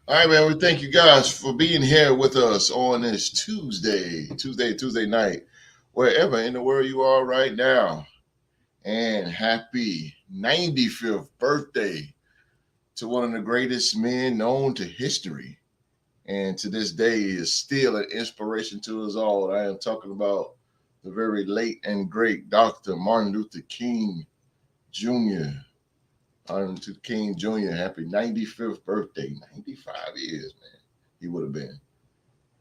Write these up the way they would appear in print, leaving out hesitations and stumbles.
All right, man. We thank you guys for being here with us on this Tuesday night, wherever in the world you are right now. And happy 95th birthday to one of the greatest men known to history. And to this day is still an inspiration to us all. I am talking about the very late and great Dr. Martin Luther King Jr. Martin Luther King Jr. Happy 95th birthday. 95 years, man. He would have been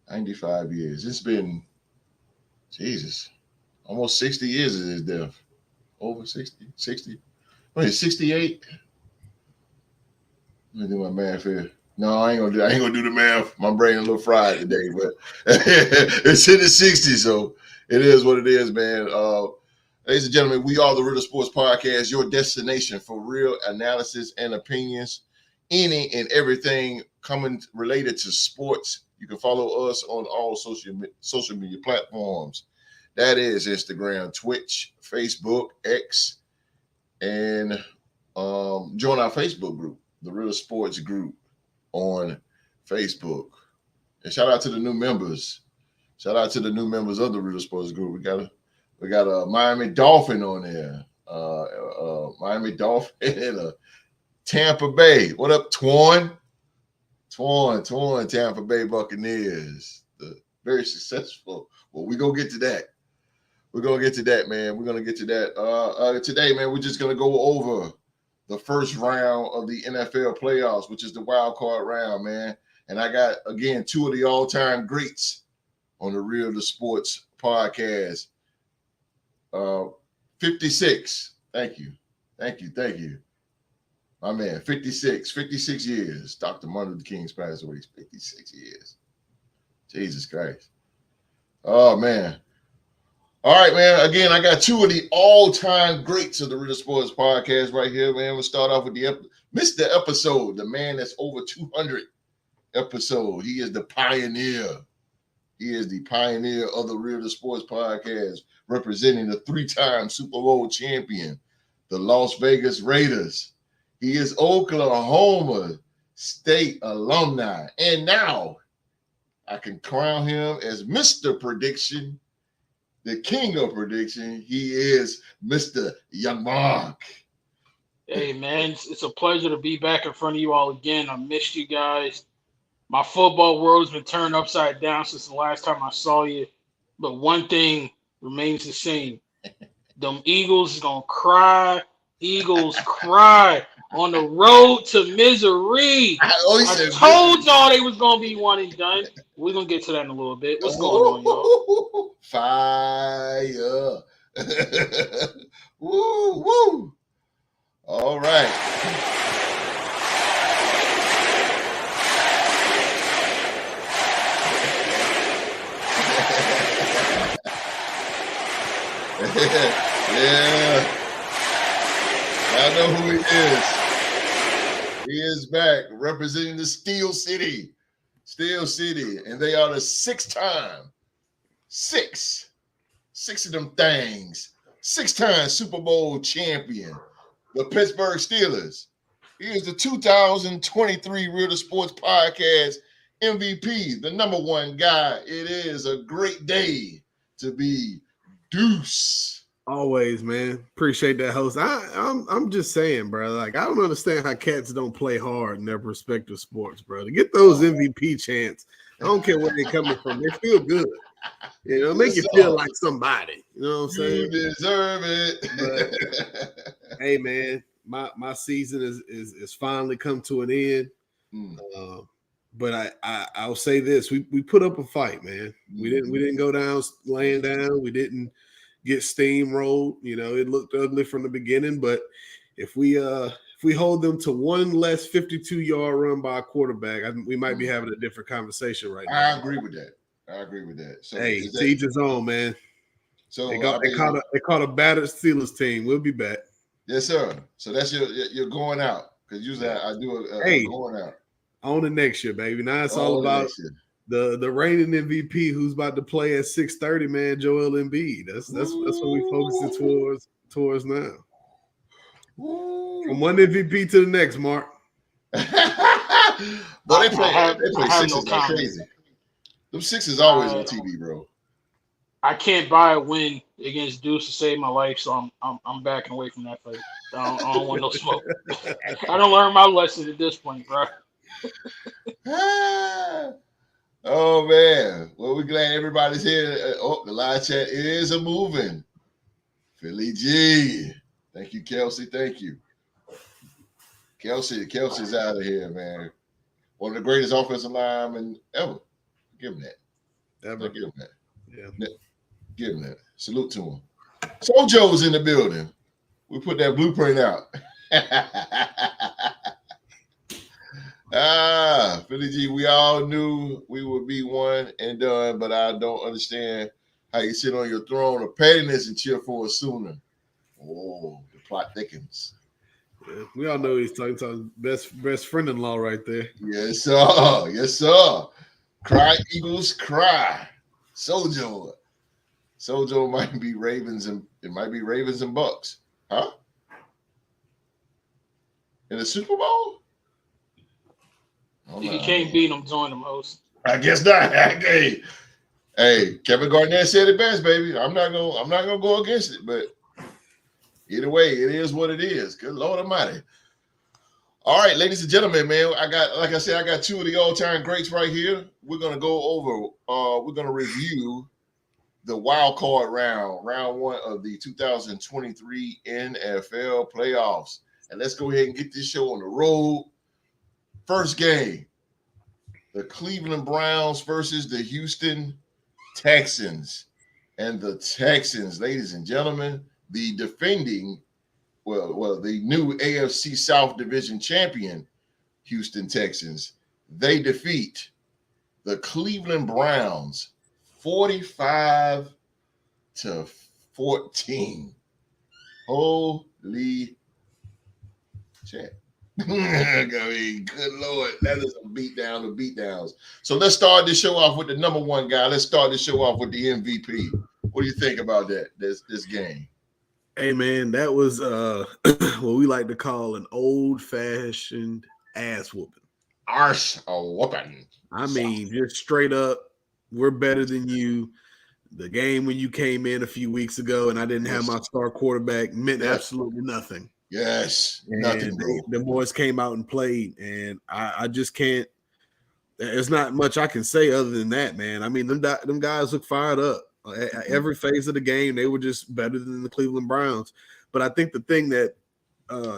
95 years. It's been, Jesus, almost 60 years of his death. Over 60. Wait, 68? Let me do my math here. No, I ain't gonna do the math. My brain a little fried today, but it's in the 60s, so it is what it is, man. Ladies and gentlemen, we are the Real Sports Podcast, your destination for real analysis and opinions, any and everything coming related to sports. You can follow us on all social media platforms. That is Instagram, Twitch, Facebook, X, and join our Facebook group, the Real Sports Group on Facebook. And shout out to the new members. Shout out to the new members of the Real Sports Group. We got a Miami Dolphin on there. Miami Dolphin and Tampa Bay. What up, Twan, Tampa Bay Buccaneers. The very successful. Well, we're going to get to that. We're going to get to that, man. We're going to get to that. Today, man, we're just going to go over the first round of the NFL playoffs, which is the wild card round, man. And I got, again, two of the all-time greats on the Real the Sports Podcast. 56. Thank you. My man, 56 years. Dr. Martin Luther King's passed away. 56 years. Jesus Christ. Oh, man. All right, man. Again, I got two of the all-time greats of the Real Sports Podcast right here, man. We'll start off with Mr. Episode, the man that's over 200 episode. He is the pioneer. He is the pioneer of the Real Sports Podcast, representing the three-time Super Bowl champion, the Las Vegas Raiders. He is Oklahoma State alumni. And now I can crown him as Mr. Prediction, the king of prediction. He is Mr. Young Mark. Hey, man, it's a pleasure to be back in front of you all again. I missed you guys. My football world has been turned upside down since the last time I saw you. But one thing remains the same. Them Eagles is going to cry. Eagles cry on the road to misery. I told y'all they was going to be one and done. We're going to get to that in a little bit. What's going on, y'all? Fire. Woo. All right. Yeah. I know who he is. He is back representing the Steel City. And they are the six-time of them things, six-time Super Bowl champion, the Pittsburgh Steelers. He is the 2023 Real Sports Podcast MVP, the number one guy. It is a great day to be Deuce. Always, man. Appreciate that, host. I'm just saying, bro. Like, I don't understand how cats don't play hard in their respective sports, bro. To get those MVP chants, I don't care where they're coming from. They feel good. You know, make you feel like somebody. You know what I'm saying? You deserve it. But, hey, man, my season is finally come to an end. But I'll say this: we put up a fight, man. We didn't go down laying down. We didn't get steamrolled. You know, it looked ugly from the beginning, but if we hold them to one less 52-yard run by a quarterback, we might be having a different conversation right now. I agree with that. So hey, to each his own, man. So they caught a battered Steelers team. We'll be back. Yes, sir. So that's you're going out, because usually I do going out. On the next year, baby. Now it's all about the reigning MVP who's about to play at 6:30, man. Joel Embiid. That's what we focusing towards now. Ooh. From one MVP to the next, Mark. But they play Sixers like crazy. Them Sixers always on TV, bro. I can't buy a win against Deuce to save my life, so I'm backing away from that fight. I don't want no smoke. I don't learn my lesson at this point, bro. Oh man, well, we're glad everybody's here. The live chat is a moving. Philly G, thank you, Kelsey. Thank you, Kelsey's out of here, man. One of the greatest offensive linemen ever. Give him that. Ever. Give him that. Yeah. Give him that. Salute to him. Sojo's in the building. We put that blueprint out. Philly G, we all knew we would be one and done, but I don't understand how you sit on your throne of pettiness and cheer for us sooner. Oh, the plot thickens. Yeah, we all know he's talking to best friend-in-law right there. Yes, sir. Yes, sir. Cry, Eagles, cry. Sojo might be Ravens and Bucks. Huh? In the Super Bowl? If you can't beat them, join them, host. I guess not. Hey, Kevin Garnett said it best, baby. I'm not gonna go against it, but either way, it is what it is. Good Lord Almighty. All right, ladies and gentlemen, man, I got two of the all-time greats right here. We're gonna go over. We're gonna review the wild card round one of the 2023 NFL playoffs, and let's go ahead and get this show on the road. First game, the Cleveland Browns versus the Houston Texans. And the Texans, ladies and gentlemen, the defending, the new AFC South Division champion, Houston Texans, they defeat the Cleveland Browns 45-14. Holy shit. I mean, good Lord, that is a beatdown of beatdowns. So let's start this show off with the number one guy. Let's start this show off with the MVP. What do you think about that? This game? Hey man, that was what we like to call an old-fashioned ass whooping. Arse whooping. I mean, just straight up, we're better than you. The game when you came in a few weeks ago and I didn't have my star quarterback meant absolutely nothing. Yes, and nothing. The boys came out and played, and I just can't. There's not much I can say other than that, man. I mean, them guys look fired up. Every phase of the game, they were just better than the Cleveland Browns. But I think the thing that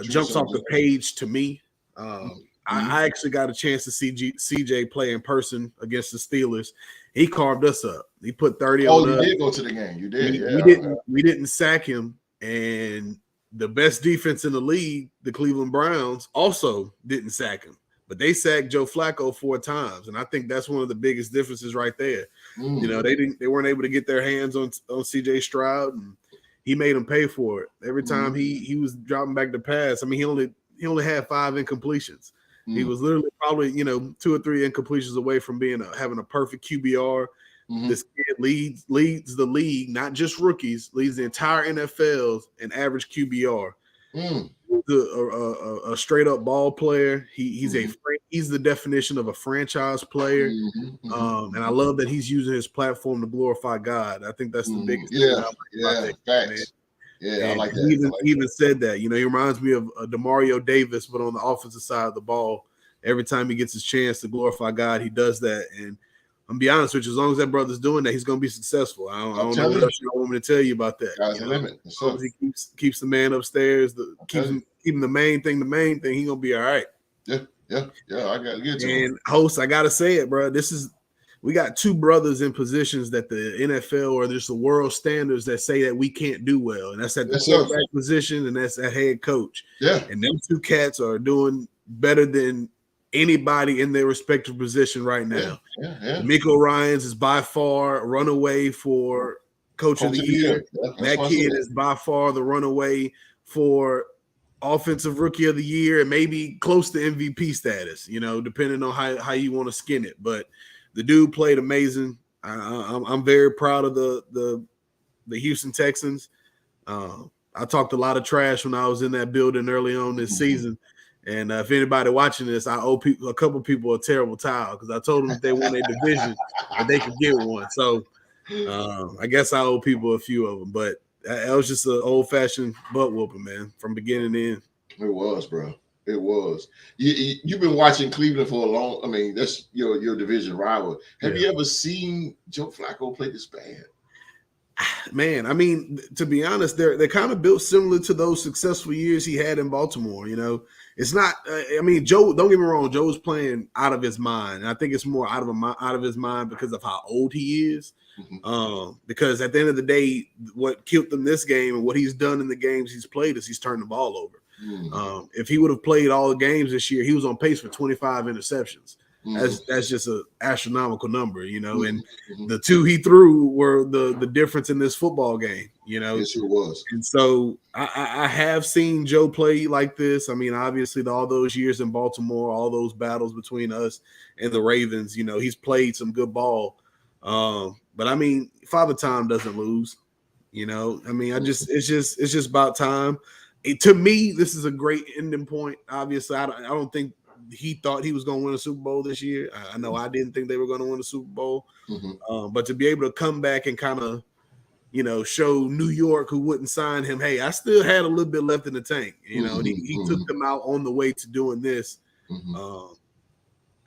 jumps off the page to me, I actually got a chance to see CJ play in person against the Steelers. He carved us up. He put 30 on us. Oh, you did go to the game. You did. We didn't sack him, and the best defense in the league, the Cleveland Browns, also didn't sack him, but they sacked Joe Flacco 4 times, and I think that's one of the biggest differences right there. You know, they weren't able to get their hands on CJ Stroud, and he made them pay for it every time he was dropping back the pass. I mean, he only had 5 incompletions. He was literally probably 2 or 3 incompletions away from having a perfect QBR. This kid leads the league, not just rookies, leads the entire NFL in average QBR. A straight up ball player. He's the definition of a franchise player. And I love that he's using his platform to glorify God. I think that's the biggest thing. Facts. I like that. He even said that. He reminds me of DeMario Davis, but on the offensive side of the ball. Every time he gets his chance to glorify God, he does that. And I'm gonna be honest with you. As long as that brother's doing that, he's gonna be successful. I don't know what else you want me to tell you about that. Sky's the limit. As long as he keeps the man upstairs, keeping the main thing, he gonna be all right. Yeah. I gotta get to him. And host, I gotta say it, bro. We got two brothers in positions that the NFL or just the world standards that say that we can't do well, and that's at the quarterback position and that's at head coach. Yeah, and them two cats are doing better than anybody in their respective position right now. Yeah. Miko Ryans is by far a runaway for coach of the year. Yeah, that kid is by far the runaway for offensive rookie of the year and maybe close to MVP status, depending on how you want to skin it. But the dude played amazing. I'm very proud of the Houston Texans. I talked a lot of trash when I was in that building early on this season. And if anybody watching this, I owe a couple people a terrible towel because I told them if they won a division that they could get one. So I guess I owe people a few of them. But that was just an old-fashioned butt whooping, man, from beginning to end. It was, bro. It was. You've been watching Cleveland for a long. I mean, that's your division rival. Have you ever seen Joe Flacco play this bad? Man, I mean, to be honest, they're kind of built similar to those successful years he had in Baltimore. It's not. I mean, Joe. Don't get me wrong. Joe's playing out of his mind. And I think it's more out of his mind because of how old he is. Because at the end of the day, what killed them this game and what he's done in the games he's played is he's turned the ball over. If he would have played all the games this year, he was on pace for 25 interceptions. That's just an astronomical number, and the two he threw were the difference in this football game, Yes, it was. And so I have seen Joe play like this. I mean, obviously all those years in Baltimore, all those battles between us and the Ravens, he's played some good ball. But I mean, Father Time doesn't lose, I mean, it's just about time. To me, this is a great ending point. Obviously, I don't think he thought he was going to win a Super Bowl this year. I know I didn't think they were going to win a Super Bowl. But to be able to come back and kind of, show New York, who wouldn't sign him, hey, I still had a little bit left in the tank. And he took them out on the way to doing this.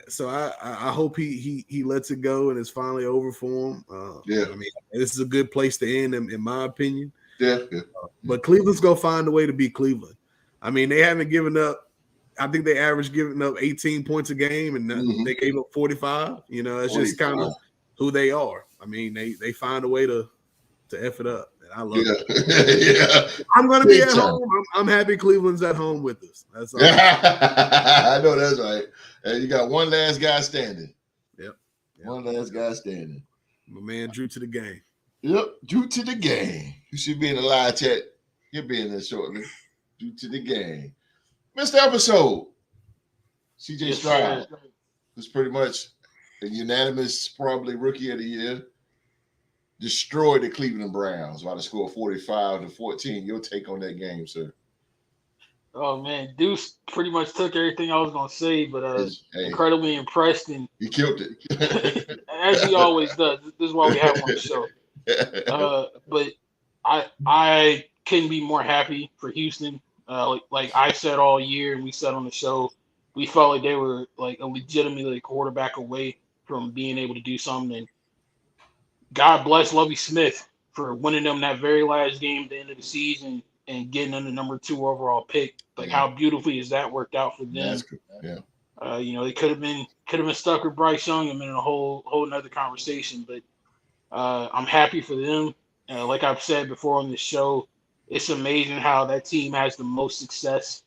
So I hope he lets it go and it's finally over for him. I mean, this is a good place to end, in my opinion. Yeah. But Cleveland's going to find a way to beat Cleveland. I mean, they haven't given up. I think they averaged giving up 18 points a game, and they gave up 45. It's just kind of who they are. I mean, they find a way to F it up. And I love it. I'm going to be at home. I'm happy Cleveland's at home with us. That's all. I know that's right. And you got one last guy standing. Yep. One last guy standing. My man Drew to the game. Yep, Drew to the game. You should be in the live chat. He'll be in there shortly. Drew to the game. Missed episode. CJ Stroud was pretty much a unanimous, probably rookie of the year. Destroyed the Cleveland Browns by the score 45-14. Your take on that game, sir? Oh man, Deuce pretty much took everything I was gonna say, but incredibly impressed, and he killed it as he always does. This is why we have him on the show. But I couldn't be more happy for Houston. Like I said all year, and we said on the show, we felt like they were like a legitimately quarterback away from being able to do something. And God bless Lovie Smith for winning them that very last game at the end of the season and getting them the number 2 overall pick. Like how beautifully has that worked out for them? That's good. Yeah. They could have been stuck with Bryce Young and been in a whole nother conversation. But I'm happy for them. Like I've said before on this show, it's amazing how that team has the most success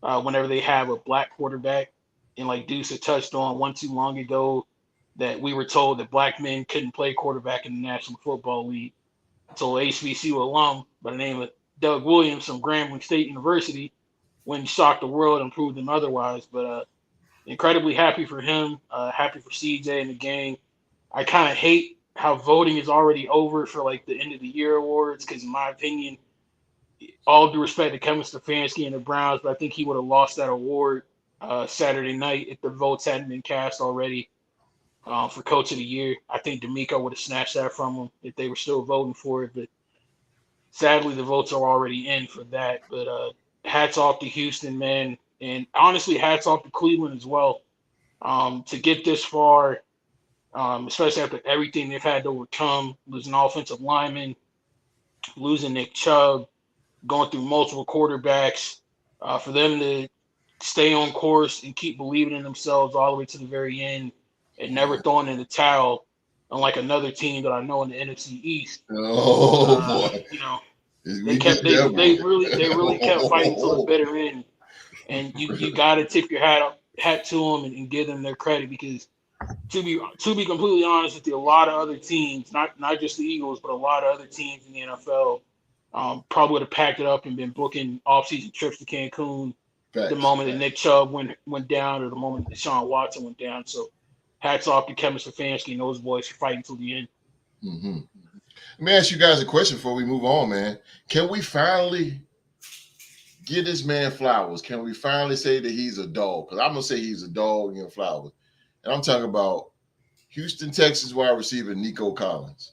whenever they have a black quarterback. And like Deuce had touched on one too long ago, that we were told that black men couldn't play quarterback in the National Football League. So HBCU alum by the name of Doug Williams from Grambling State University went and shocked the world and proved them otherwise. But incredibly happy for him, happy for CJ and the gang. I kind of hate how voting is already over for like the end of the year awards because in my opinion, all due respect to Kevin Stefanski and the Browns, but I think he would have lost that award Saturday night if the votes hadn't been cast already for Coach of the Year. I think D'Amico would have snatched that from him if they were still voting for it. But sadly, the votes are already in for that. But hats off to Houston, man. And honestly, hats off to Cleveland as well. To get this far especially after everything they've had to overcome, losing offensive linemen, losing Nick Chubb, going through multiple quarterbacks. For them to stay on course and keep believing in themselves all the way to the very end and never throwing in the towel, unlike another team that I know in the NFC East. Oh boy, You know, we they get kept that they boy. really kept fighting till the bitter end, and you got to tip your hat to them and give them their credit, because to be completely honest with you, a lot of other teams, not just the Eagles, but a lot of other teams in the NFL, probably would have packed it up and been booking off-season trips to Cancun the Facts. moment that Nick Chubb went down, or the moment that Deshaun Watson went down. So hats off to Kevin Stefanski and those boys for fighting till the end. Mm-hmm. Let me ask you guys a question before we move on, man. Can we finally give this man flowers? Can we finally say that he's a dog? Because I'm gonna say he's a dog and flowers. And I'm talking about Houston, Texas wide receiver Nico Collins.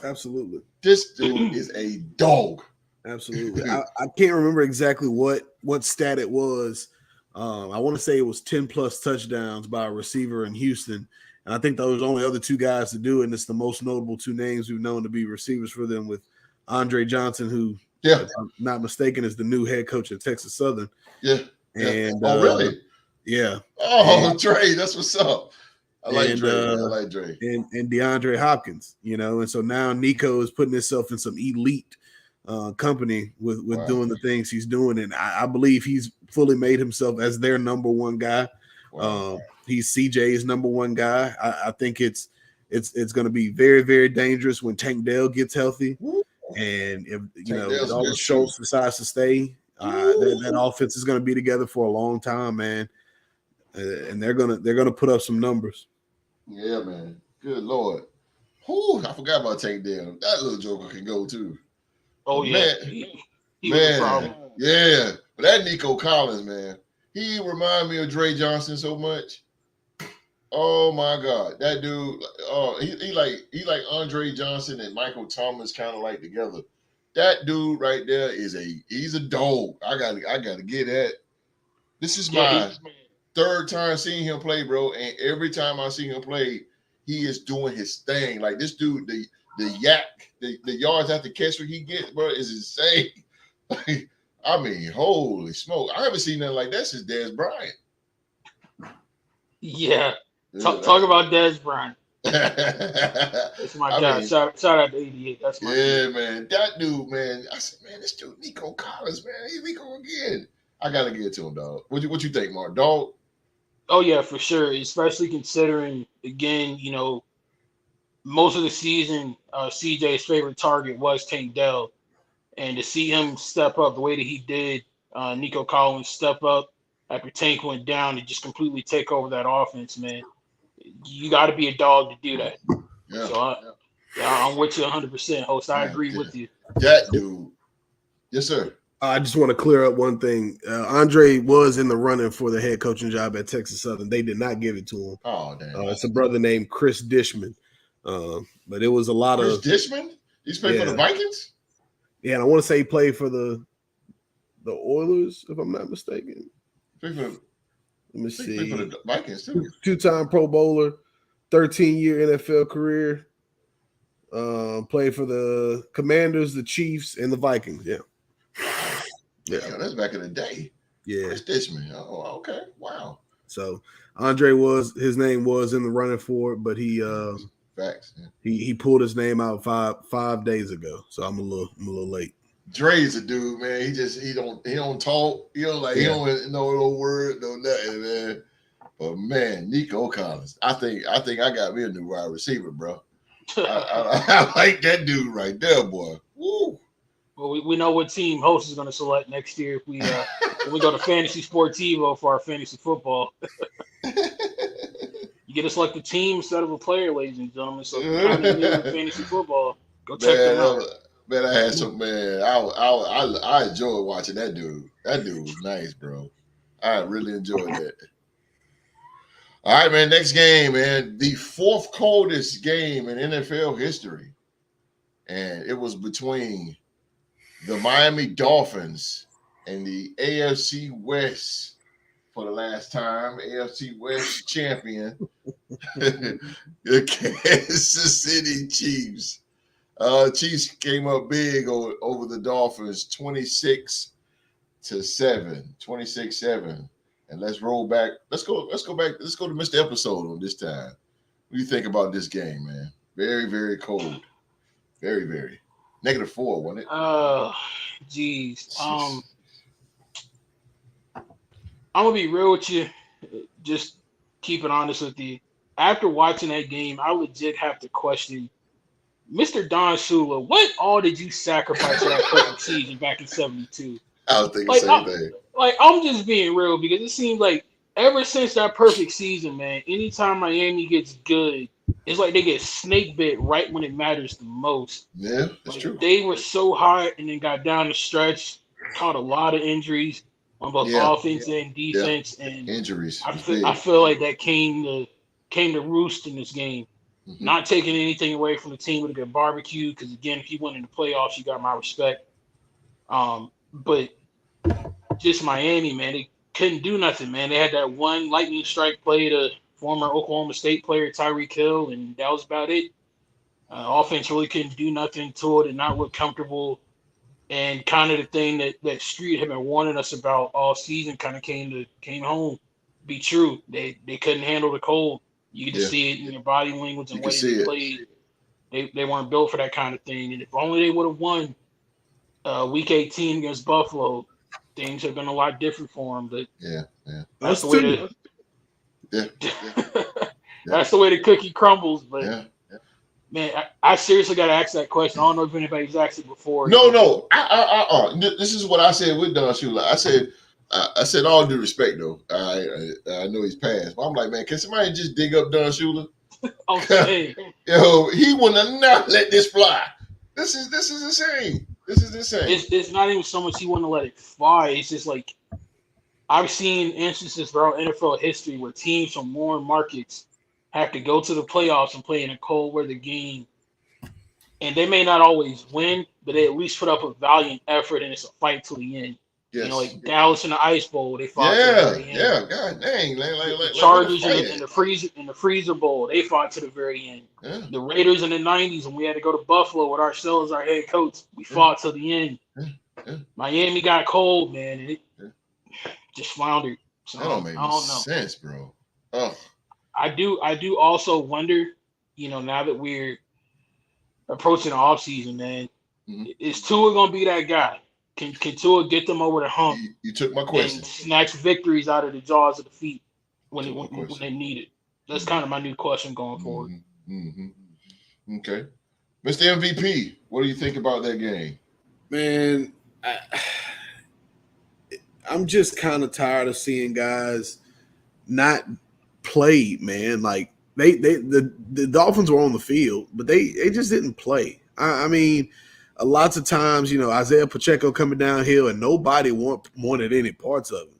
Absolutely. This dude is a dog. Absolutely. I can't remember exactly what stat it was. I want to say it was 10 plus touchdowns by a receiver in Houston. And I think those are only other two guys to do it. And it's the most notable two names we've known to be receivers for them, with Andre Johnson, who, if I'm not mistaken, is the new head coach at Texas Southern. Yeah. And really? Yeah. Oh, Dre, that's what's up. I like Dre. I like Dre. And DeAndre Hopkins, and so now Nico is putting himself in some elite company with doing the things he's doing, and I believe he's fully made himself as their number one guy. Wow. He's CJ's number one guy. I think it's going to be very, very dangerous when Tank Dell gets healthy, and if Dalton Schultz decides to stay, that offense is going to be together for a long time, man, and they're gonna put up some numbers. Yeah, man. Good Lord. Whew, I forgot about Tank Dell. That little joker can go too. Oh, yeah. Man, he was a problem. Yeah. But that Nico Collins, man, he remind me of Dre Johnson so much. Oh my God. That dude, he like Andre Johnson and Michael Thomas kind of like together. That dude right there he's a dog. I gotta get that. This is my third time seeing him play, bro, and every time I see him play, he is doing his thing. Like this dude, the yards after catch he gets, bro, is insane. I mean, holy smoke! I haven't seen nothing like that since Dez Bryant. Yeah, talk about Dez Bryant. That's my guy. Shout out to 88. That's my dude. Man. That dude, man. I said, man, this dude Nico Collins, man. Here we go again. I gotta get to him, dog. What you think, Mark? Dog? Oh yeah, for sure. Especially considering, again, most of the season, CJ's favorite target was Tank Dell, and to see him step up the way that he did, Nico Collins step up after Tank went down and just completely take over that offense, man. You got to be a dog to do that. Yeah. So I'm with you 100%, host. I agree with you. That dude. Yes, sir. I just want to clear up one thing. Andre was in the running for the head coaching job at Texas Southern. They did not give it to him. Oh, damn. It's a brother named Chris Dishman. But it was a lot of Chris Dishman? He's played for the Vikings? Yeah, and I want to say he played for the Oilers, if I'm not mistaken. Let me see. Played for the Vikings, too. Two-time Pro Bowler, 13-year NFL career. Played for the Commanders, the Chiefs, and the Vikings. Yeah. Yeah, that's back in the day. Yeah. Chris Dishman. Oh, okay. Wow. So Andre his name was in the running for it, but he facts. Yeah. He pulled his name out five days ago. So I'm a little late. Dre's a dude, man. He don't talk. He don't know no word, no nothing, man. But man, Nico Collins. I think I got me a new wide receiver, bro. I like that dude right there, boy. Woo. Well, we know what team host is going to select next year if we when we go to Fantasy Sportivo for our fantasy football. You get to select a team instead of a player, ladies and gentlemen. So if you're kind of new to fantasy football, go check them out. Man, I had some man. I enjoyed watching that dude. That dude was nice, bro. I really enjoyed that. All right, man. Next game, man. The fourth coldest game in NFL history, and it was between the Miami Dolphins and the AFC West for the last time, AFC West champion, the Kansas City Chiefs. Chiefs came up big over the Dolphins, 26-7, 26-7. And let's roll back. Let's go back. Let's go to Mr. Episode on this time. What do you think about this game, man? Very, very cold. Very, very. -4, wasn't it? Geez. I'm gonna be real with you. Just keep it honest with you. After watching that game, I legit have to question Mr. Don Shula. What all did you sacrifice for that perfect season back in '72? I was thinking the same thing. I'm just being real because it seems like ever since that perfect season, man, anytime Miami gets good, it's like they get snake bit right when it matters the most. Yeah, that's true. They were so hot and then got down the stretch, caught a lot of injuries on both offense and defense, and injuries. I feel like that came to roost in this game. Mm-hmm. Not taking anything away from the team with a good barbecue, because again, if you went in the playoffs, you got my respect. But just Miami, man, they couldn't do nothing, man. They had that one lightning strike play to former Oklahoma State player Tyreek Hill, and that was about it. Offense really couldn't do nothing to it and not look comfortable. And kind of the thing that Street had been warning us about all season kind of came home. Be true. They couldn't handle the cold. You could just see it in their body language and the way they played. They weren't built for that kind of thing. And if only they would have won Week 18 against Buffalo, things have been a lot different for them. But that's the way that's the way the cookie crumbles. But man, I seriously got to ask that question. I don't know if anybody's asked it before. No. This is what I said with Don Shula. I said all due respect though. I know he's passed, but I'm like, man, can somebody just dig up Don Shula? Okay. Yo, he would not let this fly. This is insane. This is insane. It's not even so much he wouldn't let it fly. It's just like I've seen instances throughout NFL history where teams from more markets have to go to the playoffs and play in a cold weather game. And they may not always win, but they at least put up a valiant effort and it's a fight till the end. Yes. You know, like Dallas in the Ice Bowl, they fought to the very end. Yeah, god dang. The Chargers in the freezer bowl, they fought to the very end. Yeah. The Raiders in the 90s, when we had to go to Buffalo with ourselves, our head coach, we fought till the end. Yeah. Miami got cold, man, and it just floundered. So, that don't make no sense, bro. Oh. I do also wonder, you know, now that we're approaching the offseason, man, is Tua going to be that guy? Can Tua get them over the hump? You took my question. And snatch victories out of the jaws of defeat when they need it? That's kind of my new question going forward. Mm-hmm. Okay. Mr. MVP, what do you think about that game? Man, I'm just kind of tired of seeing guys not play, man. Like the Dolphins were on the field, but they just didn't play. I mean, lots of times, you know, Isaiah Pacheco coming downhill and nobody wanted any parts of him.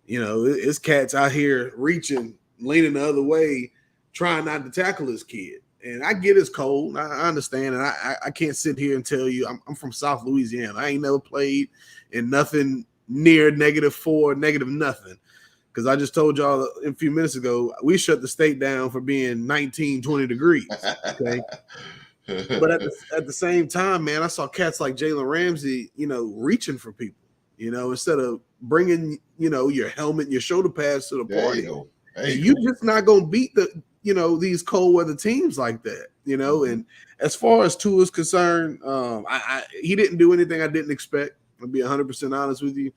You know, it's cats out here reaching, leaning the other way, trying not to tackle this kid. And I get it's cold. I understand. And I can't sit here and tell you I'm from South Louisiana. I ain't never played in nothing near -4, negative nothing. Because I just told y'all a few minutes ago, we shut the state down for being 19, 20 degrees. Okay. But at the same time, man, I saw cats like Jalen Ramsey, you know, reaching for people, you know, instead of bringing, you know, your helmet and your shoulder pads to the party. You just not going to beat these cold weather teams like that, you know. And as far as Tua is concerned, he didn't do anything I didn't expect. I'll be 100% honest with you.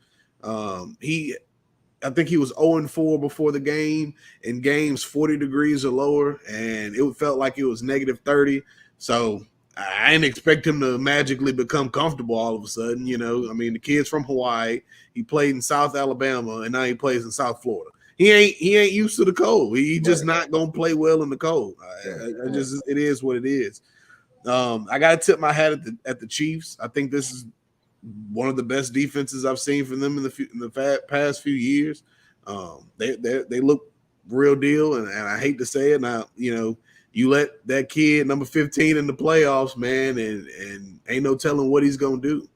I think he was 0-4 before the game in games 40 degrees or lower, and it felt like it was -30. So I didn't expect him to magically become comfortable all of a sudden. You know, I mean, the kid's from Hawaii. He played in South Alabama, and now he plays in South Florida. He ain't used to the cold. He just not gonna play well in the cold. It is what it is. I gotta tip my hat at the Chiefs. I think this is one of the best defenses I've seen from them in the past few years. They look real deal, and I hate to say it now. You know, you let that kid number 15 in the playoffs, man, and ain't no telling what he's gonna do.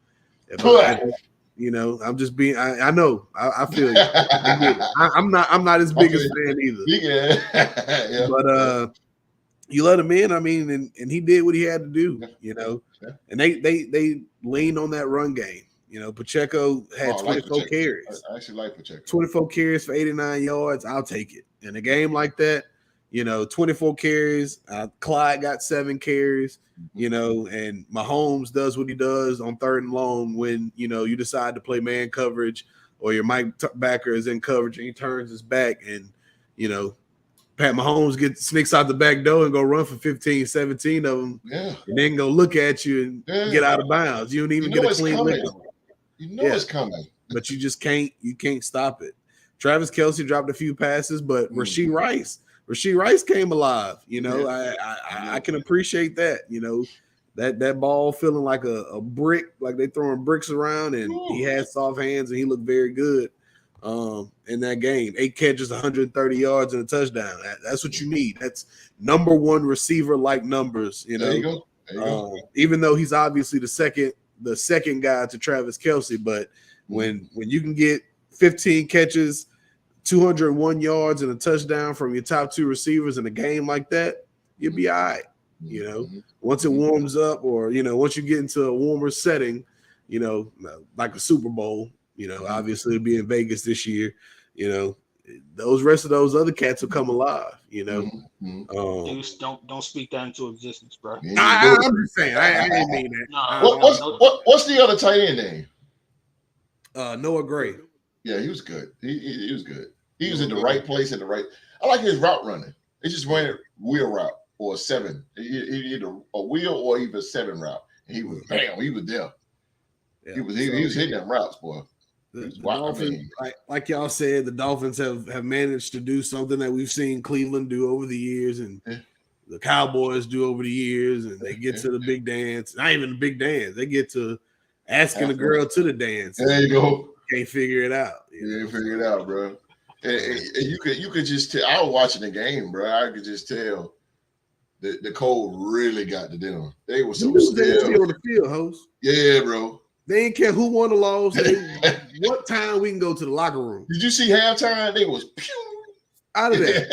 You know, I'm just being. I know. I feel you. I get it. I'm not as big a fan either. Yeah. But you let him in. I mean, and he did what he had to do. You know, and they leaned on that run game. You know, Pacheco had 24 carries. I actually like Pacheco. 24 carries for 89 yards. I'll take it. In a game like that, you know, 24 carries. Clyde got 7 carries. You know, and Mahomes does what he does on 3rd and long when, you know, you decide to play man coverage or your Mike backer is in coverage and he turns his back and, you know, Pat Mahomes sneaks out the back door and go run for 15, 17 of them. Yeah. And then go look at you and get out of bounds. You don't even get a clean lick. You know it's coming. But you just can't stop it. Travis Kelce dropped a few passes, but Rashee Rice came alive. You know, I can appreciate that. You know, that ball feeling like a brick, like they throwing bricks around, and he had soft hands and he looked very good in that game. 8 catches, 130 yards, and a touchdown. That's what you need. That's number 1 receiver like numbers. You know, there you go. There you go. Even though he's obviously the second guy to Travis Kelce, but when you can get 15 catches, 201 yards, and a touchdown from your top 2 receivers in a game like that, you'll be all right. You know, once it warms up, or you know, once you get into a warmer setting, you know, like a Super Bowl. You know, obviously it'll be in Vegas this year. You know, those rest of those other cats will come alive. You know, Dudes, don't speak that into existence, bro. I'm just saying. I didn't mean that. What's the other tight end name? Noah Gray. Yeah, he was good. He was good. He was in the right place at the right. I like his route running. He just ran a wheel route or a 7. Either a wheel or even a 7 route. And he was bam. He was there. Yeah, he was hitting them routes, boy. The Dolphins, like y'all said, the Dolphins have managed to do something that we've seen Cleveland do over the years, and the Cowboys do over the years, and they get to the big dance. Not even the big dance. They get to asking a girl to the dance. There you go. Can't figure it out. You can't figure it out, bro. And you could just tell. I was watching the game, bro. I could just tell the cold really got to them. They were so still on the field, host. Yeah, bro. They didn't care who won or lost. What time we can go to the locker room? Did you see halftime? They was out of there.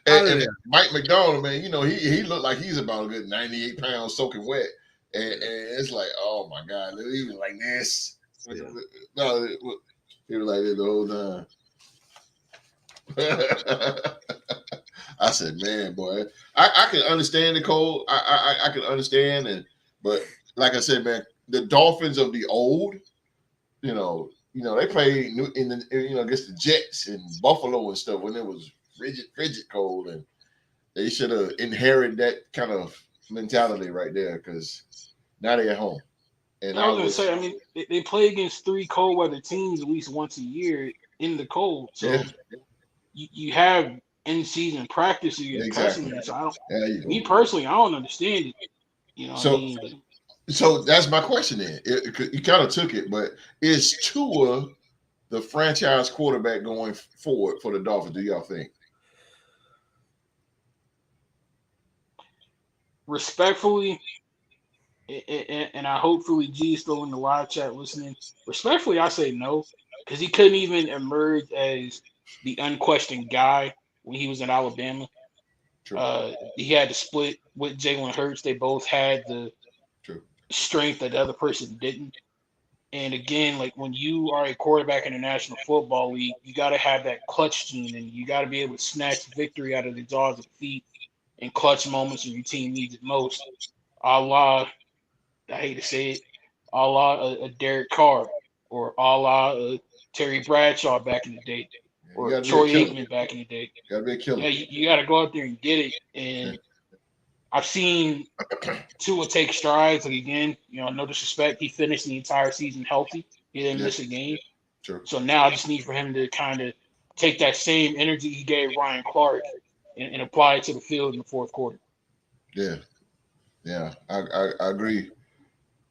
and Mike McDonald, man, you know, he looked like he's about a good 98 pounds soaking wet. And it's like, oh my God, he was like this. Yeah. No, he was like this the whole time. I said, man, boy, I can understand the cold. I can understand, but like I said, man, the Dolphins of the old, you know, they played against the Jets and Buffalo and stuff when it was frigid cold, and they should have inherited that kind of mentality right there because now they're at home. And I was gonna say, I mean, they play against 3 cold weather teams at least once a year in the cold, so you have in-season practice against precedent. So me personally, I don't understand it. You know, what I mean? So that's my question then. You kind of took it, but is Tua the franchise quarterback going forward for the Dolphins, do y'all think? Respectfully, and I hopefully G is still in the live chat listening. Respectfully, I say no, because he couldn't even emerge as the unquestioned guy when he was in Alabama. He had to split with Jalen Hurts. They both had the strength that the other person didn't. And again, like when you are a quarterback in the National Football League, you got to have that clutch gene, and you got to be able to snatch victory out of the jaws of defeat in clutch moments when your team needs it most. A la, I hate to say it, a la a Derek Carr, or a la Terry Bradshaw back in the day, or Troy Aikman back in the day. Got to be a killer. Yeah, you got to go out there and get it. And I've seen Tua take strides. Like again, no disrespect, he finished the entire season healthy. He didn't miss a game. So now I just need for him to kind of take that same energy he gave Ryan Clark and apply it to the field in the fourth quarter. Yeah, I agree.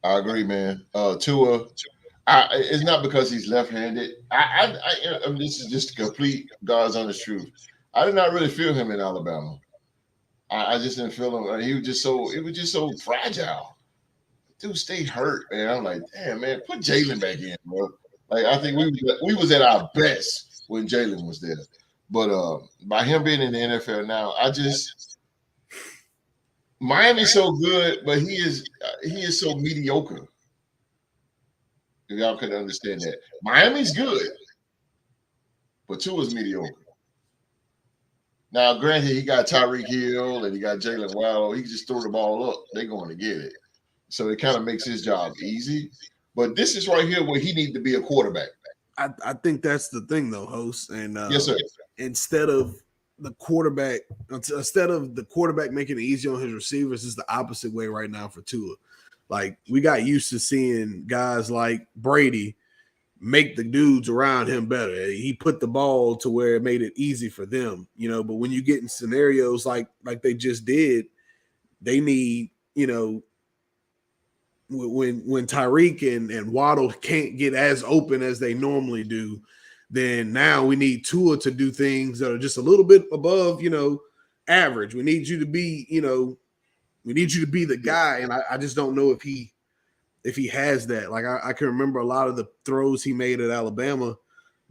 I agree, man. Tua, it's not because he's left-handed. I mean, this is just complete God's honest truth. I did not really feel him in Alabama. I just didn't feel him. He was just so. It was just so fragile. dude stay hurt, man. I'm like, damn, man, put Jalen back in, bro. Like, I think we was at our best when Jalen was there. But by him being in the NFL now, Miami's so good, but he is so mediocre. If y'all could understand that. Miami's good, but Tua's mediocre. Now, granted, he got Tyreek Hill and he got Jalen Waddle. He can just throw the ball up. They're going to get it. So it kind of makes his job easy. But this is right here where he needs to be a quarterback. I think that's the thing, though, host. And yes, sir. Instead of the quarterback making it easy on his receivers, it's the opposite way right now for Tua. Like, we got used to seeing guys like Brady make the dudes around him better. He put the ball to where it made it easy for them, but when you get in scenarios like they just did, they need, when Tyreek and Waddle can't get as open as they normally do, then now we need Tua to do things that are just a little bit above, average. We need you to be, the guy. And I just don't know if he has that. Like, I can remember a lot of the throws he made at Alabama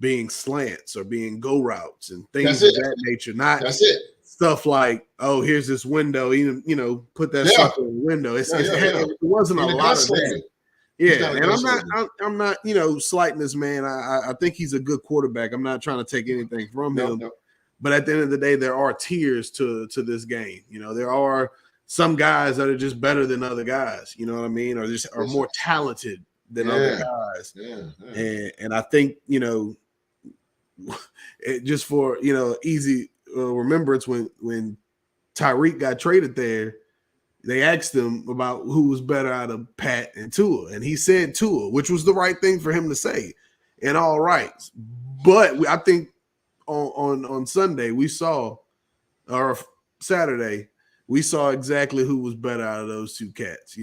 being slants or being go routes and things of that nature. That's it. Stuff like, oh, here's this window, even, put that stuff in the window. It wasn't a lot of that. Yeah, and I'm not, slighting this man. I think he's a good quarterback. I'm not trying to take anything from him. No. But at the end of the day, there are tiers to this game. There are some guys that are just better than other guys, you know what I mean? Or just are more talented than other guys. And I think, just for, easy remembrance, when Tyreek got traded there, they asked him about who was better out of Pat and Tua. And he said Tua, which was the right thing for him to say in all rights. But I think on Sunday we saw, or Saturday, we saw exactly who was better out of those two cats.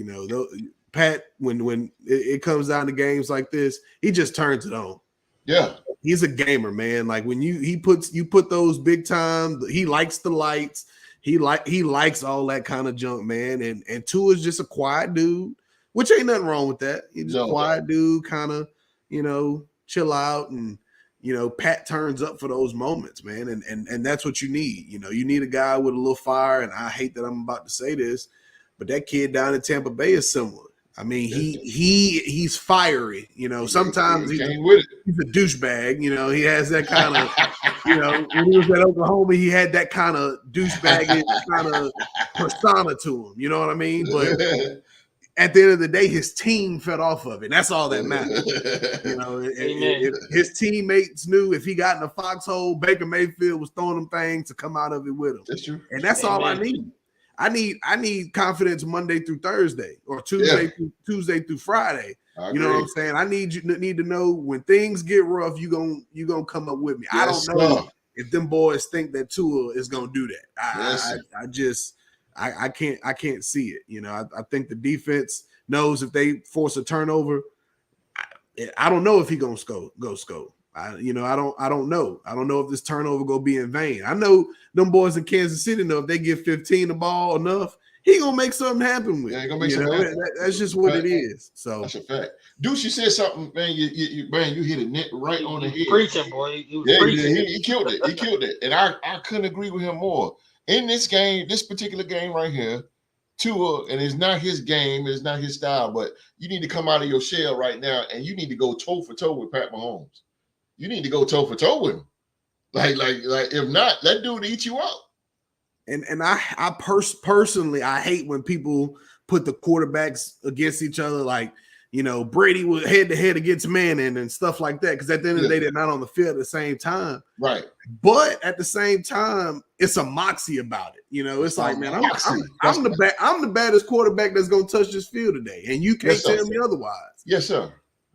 Pat, when it comes down to games like this, he just turns it on. Yeah. He's a gamer, man. Like, when you put those big time, he likes the lights. He likes all that kind of junk, man. And Tua's just a quiet dude, which ain't nothing wrong with that. He's just a quiet dude, kind of, chill out, and Pat turns up for those moments, man. And that's what you need. You need a guy with a little fire. And I hate that I'm about to say this, but that kid down in Tampa Bay is similar. I mean, he's fiery. Sometimes he's a douchebag. He has that kind of, when he was at Oklahoma, he had that kind of douchebag kind of persona to him. You know what I mean? But at the end of the day, his team fed off of it. That's all that matters. If his teammates knew if he got in a foxhole, Baker Mayfield was throwing them things to come out of it with him. That's true. And that's all I need. I need confidence Monday through Thursday, or Tuesday through Friday. You know what I'm saying? I need to know when things get rough, you gonna come up with me. Yes, I don't know if them boys think that Tua is gonna do that. I can't see it. I think the defense knows if they force a turnover, I don't know if he gonna go score. I don't know. I don't know if this turnover gonna be in vain. I know them boys in Kansas City know if they get 15 the ball enough, he gonna make something happen with. Yeah, he gonna make something happen. That's just what it is. So that's a fact. Deuce, you said something, man. You hit a net right on the head. Preaching, boy. He killed it. He killed it. And I couldn't agree with him more. In this game, this particular game right here, Tua, and it's not his game, it's not his style, but you need to come out of your shell right now, and you need to go toe for toe with Pat Mahomes. You need to go toe for toe with him. Like if not, that dude eat you up. And I personally, I hate when people put the quarterbacks against each other. Like, Brady was head to head against Manning and stuff like that. Because at the end of the day, they're not on the field at the same time. Right. But at the same time, it's a moxie about it. It's like, man, I'm the baddest quarterback that's gonna touch this field today, and you can't tell me otherwise. Yes, sir.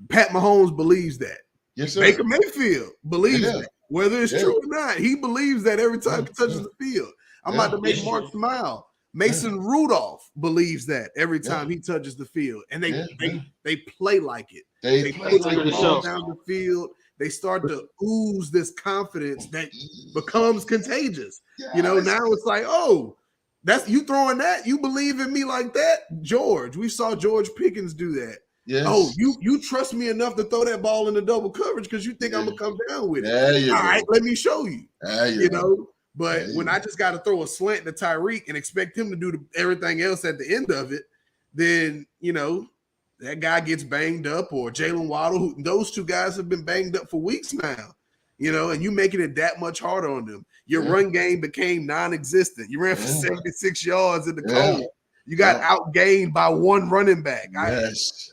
Pat Mahomes believes that. Yes, sir. Baker Mayfield believes that. Whether it's true or not, he believes that every time he touches the field. I'm about to make Mark smile. Mason Rudolph believes that every time he touches the field. And they play like it. They play like it all down the field. They start to ooze this confidence that becomes contagious. Now it's like, oh, That's you throwing that. You believe in me like that, George? We saw George Pickens do that. Yes. Oh, you trust me enough to throw that ball in the double coverage because you think I'm gonna come down with it. There you All go. right, let me show you. There You know, but there when I just got to throw a slant to Tyreek and expect him to do everything else at the end of it, then that guy gets banged up, or Jalen Waddle. Those two guys have been banged up for weeks now. And you making it that much harder on them. Your run game became non-existent. You ran for 76 yards in the cold. You got outgained by one running back. Yes.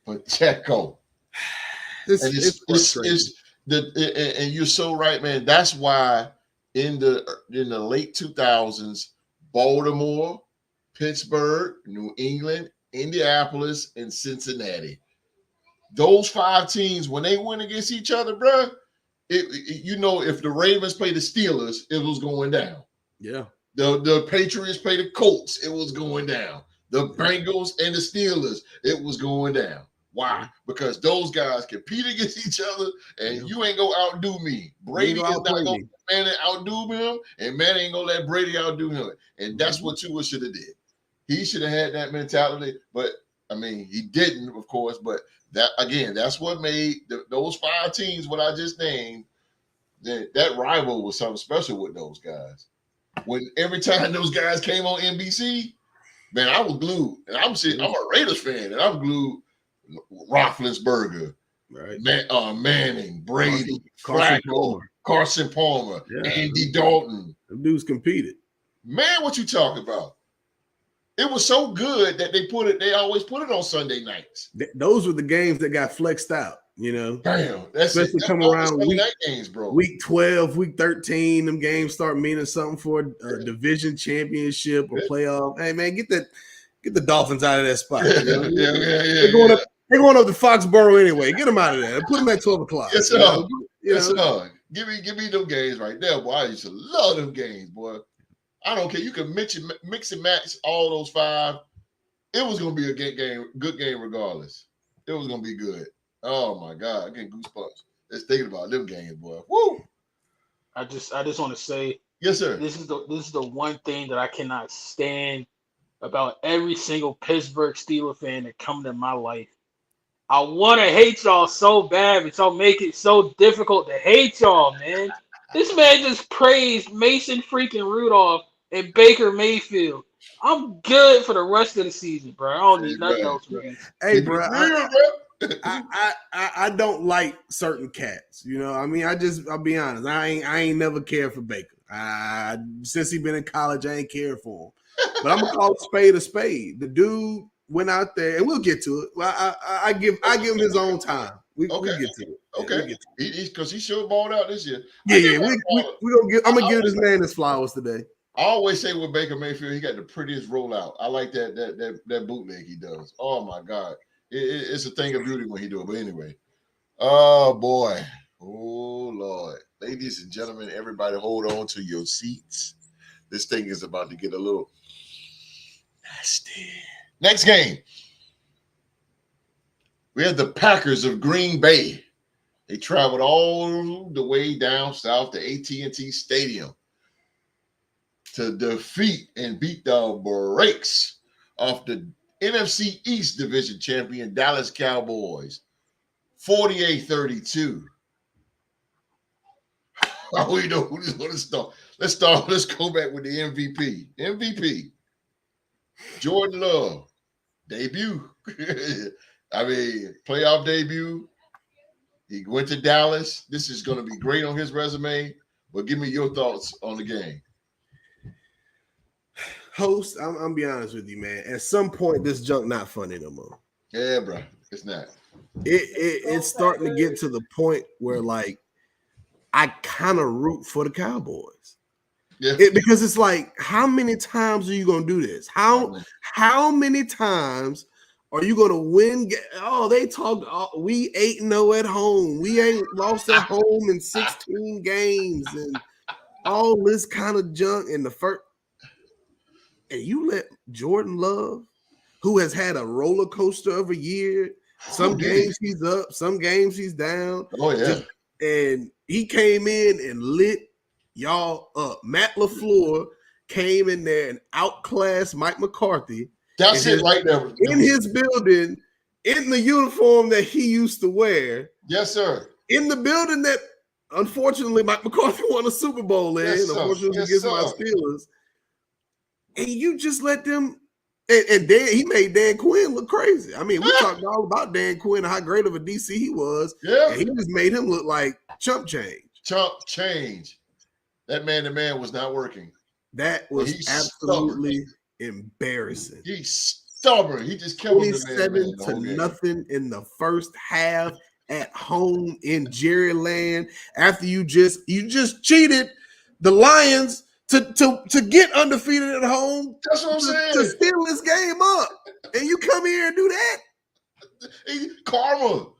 Pacheco. It's and you're so right, man. That's why in the late 2000s, Baltimore, Pittsburgh, New England, Indianapolis, and Cincinnati. Those 5 teams, when they went against each other, bro, if the Ravens played the Steelers, it was going down. Yeah. The Patriots played the Colts, it was going down. The Bengals and the Steelers, it was going down. Why? Because those guys compete against each other, and you ain't gonna outdo me. Brady is not gonna let Manning outdo him, and Manning ain't gonna let Brady outdo him. And that's what Tua should have did. He should have had that mentality, but I mean, he didn't, of course. But that's what made those 5 teams, what I just named, that rival was something special with those guys. When every time those guys came on NBC, man, I was glued. And I'm a Raiders fan, and I'm glued. Roethlisberger, right? Manning, Brady, Carson Palmer, Andy Dalton. Them dudes competed. Man, what you talking about? It was so good that they always put it on Sunday nights. Those were the games that got flexed out, Damn, that's especially coming around week 12, week 13. Them games start meaning something for a division championship or playoff. Hey man, get the Dolphins out of that spot. They're going up to Foxborough anyway. Get them out of there. Put them at 12 o'clock. Yes, sir. Yes, sir. Give me them games right there, boy. I used to love them games, boy. I don't care. You can mix and match all those 5. It was going to be a good game regardless. It was going to be good. Oh, my God. I get goosebumps just thinking about them games, boy. Woo! I just want to say, yes, sir. This is the one thing that I cannot stand about every single Pittsburgh Steelers fan that come into my life. I want to hate y'all so bad, but y'all make it so difficult to hate y'all, man. This man just praised Mason freaking Rudolph and Baker Mayfield. I'm good for the rest of the season, bro. I don't need nothing else from you. Hey, bro. I don't like certain cats. I mean, I'll be honest. I ain't never cared for Baker. Since he been in college, I ain't cared for him. But I'm gonna call a spade a spade. The dude went out there, and we'll get to it. Well, I give him his own time. We get to it. Okay, because he sure balled out this year. Yeah. I'm gonna give this man his flowers today. I always say with Baker Mayfield, he got the prettiest rollout. I like that bootleg he does. Oh my God, it's a thing of beauty when he do it. But anyway, oh boy, oh Lord, ladies and gentlemen, everybody, hold on to your seats. This thing is about to get a little nasty. Next game, we have the Packers of Green Bay. They traveled all the way down south to AT&T Stadium to defeat and beat the brakes off the NFC East Division champion Dallas Cowboys, 48-32. How we know who's going to start? Let's go back with the MVP. MVP. Jordan Love, debut. I mean, playoff debut. He went to Dallas. This is going to be great on his resume. But give me your thoughts on the game. Host, I'm be honest with you, man. At some point, this junk not funny no more. Yeah, bro, it's not. It's starting to get to the point where, like, I kind of root for the Cowboys. Yeah. Because it's like, how many times are you gonna do this? How many times are you gonna win? Oh, they talked. We 8-0 at home. We ain't lost at home in 16 games, and all this kind of junk in the first. And you let Jordan Love, who has had a roller coaster of a year, some games he's up, some games he's down. Oh yeah, and he came in and lit y'all up. Matt LaFleur came in there and outclassed Mike McCarthy. That's it right there. In his building, in the uniform that he used to wear. Yes, sir. In the building that, unfortunately, Mike McCarthy won a Super Bowl in, unfortunately against my Steelers. And you just let them, and he made Dan Quinn look crazy. I mean, we talked all about Dan Quinn, how great of a DC he was. Yeah. And he just made him look like chump change. Chump change. That man-to-man was not working. That was absolutely embarrassing. He's stubborn. He just killed him. 27-0 in the first half at home in Jerryland. After you just cheated the Lions to get undefeated at home. That's what I'm saying. To steal this game up, and you come here and do that. Karma.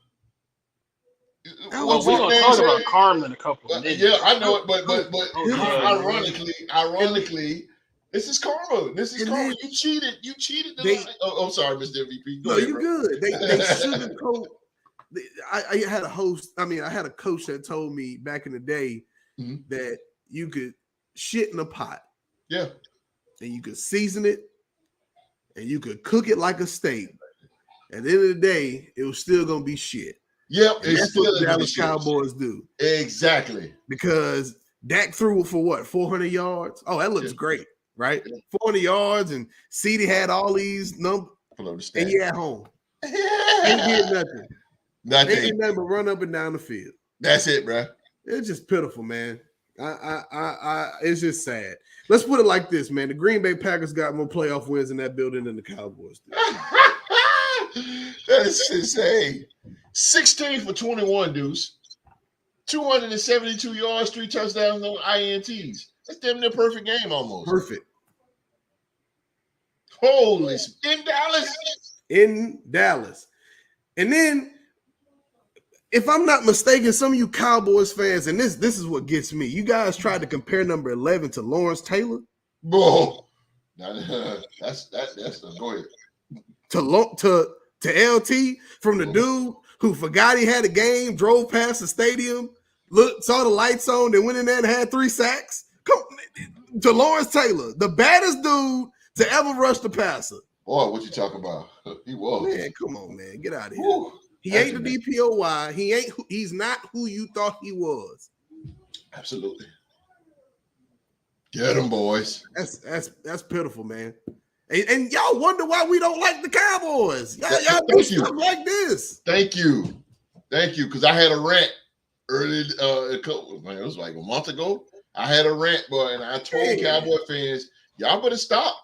Well, we're gonna talk about karma in a couple of minutes. Yeah, I know it, but ironically, this is karma. This is karma. You cheated. You cheated. I'm sorry, Mr. MVP. No, you're good. They sugarcoat. I had a host. I mean, I had a coach that told me back in the day that you could shit in a pot. Yeah. And you could season it, and you could cook it like a steak. At the end of the day, it was still gonna be shit. Yep, that's what the Dallas Cowboys do. Exactly. Because Dak threw for what, 400 yards? Oh, that looks great, right? 400 yards, and CeeDee had all these numbers, and you at home. Ain't did nothing. They did nothing but run up and down the field. That's it, bro. It's just pitiful, man. It's just sad. Let's put it like this, man. The Green Bay Packers got more playoff wins in that building than the Cowboys do. That is insane. 16 for 21, Deuce. 272 yards, 3 touchdowns, no INTs. That's damn near perfect game almost. Perfect. Holy. In Dallas? In Dallas. And then, if I'm not mistaken, some of you Cowboys fans, and this is what gets me. You guys tried to compare number 11 to Lawrence Taylor. Bro. That's go ahead. To LT from the dude who forgot he had a game, drove past the stadium, saw the lights on, then went in there and had 3 sacks. Come to Lawrence Taylor, the baddest dude to ever rush the passer. Boy, what you talking about? He was. Man, come on, man. Get out of here. Woo, he ain't the DPOY. He's not who you thought he was. Absolutely. Get them, boys. That's pitiful, man. And y'all wonder why we don't like the Cowboys. Y'all do stuff like this. Thank you. Because I had a rant early. It was like a month ago. I had a rant, boy, and I told Cowboy fans, y'all better stop.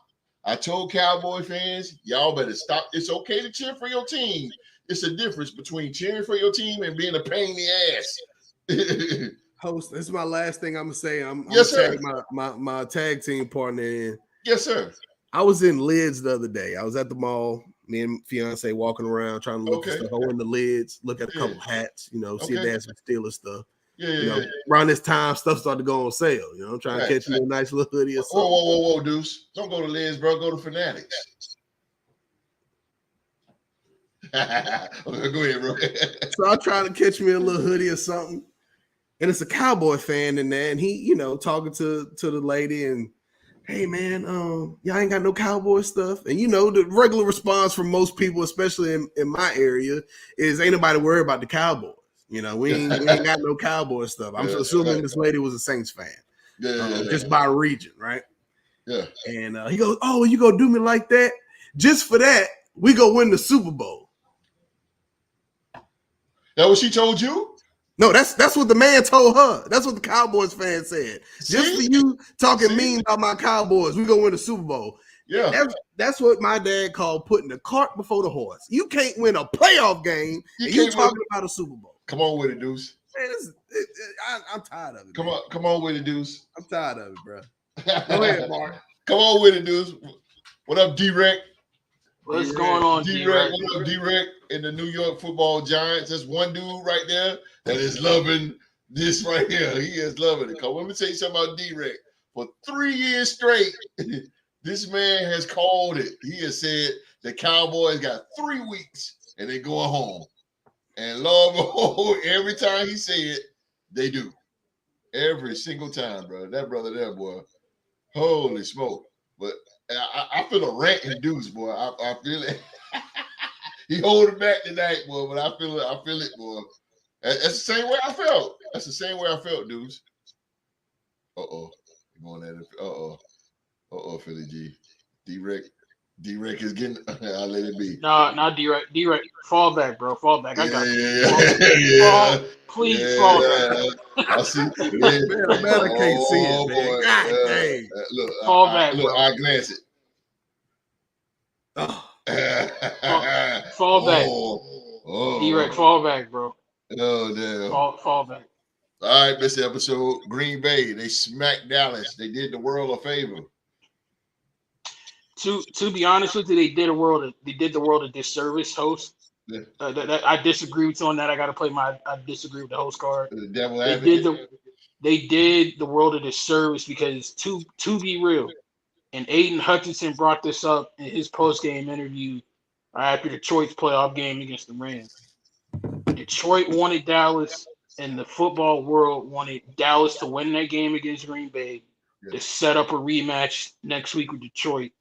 I told Cowboy fans, y'all better stop. It's okay to cheer for your team. It's a difference between cheering for your team and being a pain in the ass. Host, this is my last thing I'm gonna say. I'm yes, gonna tag my tag team partner in. Yes, sir. I was in Lids the other day. I was at the mall. Me and fiance walking around trying to look for stuff. I went in the Lids, look at a couple hats, see if they had some Steelers stuff. Around this time, stuff started to go on sale. I'm trying to catch you a nice little hoodie or something. Whoa, Deuce. Don't go to Lids, bro. Go to Fanatics. Go ahead, bro. So I tried to catch me a little hoodie or something. And it's a Cowboy fan in there, and he, talking to the lady and, hey man, y'all ain't got no Cowboy stuff. And the regular response from most people, especially in my area, is ain't nobody worried about the Cowboys. We ain't got no Cowboy stuff. I'm assuming this lady was a Saints fan. Just by region, right? Yeah. And he goes, oh, you gonna do me like that? Just for that, we go win the Super Bowl. That what she told you? No, that's what the man told her. That's what the Cowboys fan said. Just for you talking mean about my Cowboys, we gonna win the Super Bowl. Yeah, that's what my dad called putting the cart before the horse. You can't win a playoff game and you talking about a Super Bowl. Come on with it, Deuce. Man, I'm tired of it. Come on with it, Deuce. I'm tired of it, bro. Go ahead, Mark. Come on with it, Deuce. What up, D-Rec? What's going on, D-Rec? What up, D-Rec? In the New York Football Giants, there's one dude right there that is loving this right here. He is loving it. Let me tell you something about D-Rec. For 3 years straight, this man has called it. He has said the Cowboys got 3 weeks and they going home. And lo and behold, every time he say it, they do. Every single time, bro. That brother there, boy. Holy smoke! But I feel a rant induced, boy. I feel it. He holding back tonight, boy. But I feel it. I feel it, boy. That's the same way I felt. That's the same way I felt, dudes. Going at it. Philly G. D-Rec is getting. I'll let it be. Nah, D-Rec, fall back, bro. Fall back. I got you. Please fall back. I see. Man, I'm mad I can't see it, man. Boy. God dang. Look, fall back, look, bro. I glance it. Oh. Fall back. D-Rec, fall back, bro. Oh, damn. Fall back. All right, this episode, Green Bay, they smacked Dallas. They did the world a favor. To be honest with you, they did the world a disservice, host. Yeah. I disagree with you on that. I disagree with the host card. The devil They did the world a disservice because to be real, and Aiden Hutchinson brought this up in his post game interview after Detroit's playoff game against the Rams. Detroit wanted Dallas, and the football world wanted Dallas to win that game against Green Bay to set up a rematch next week with Detroit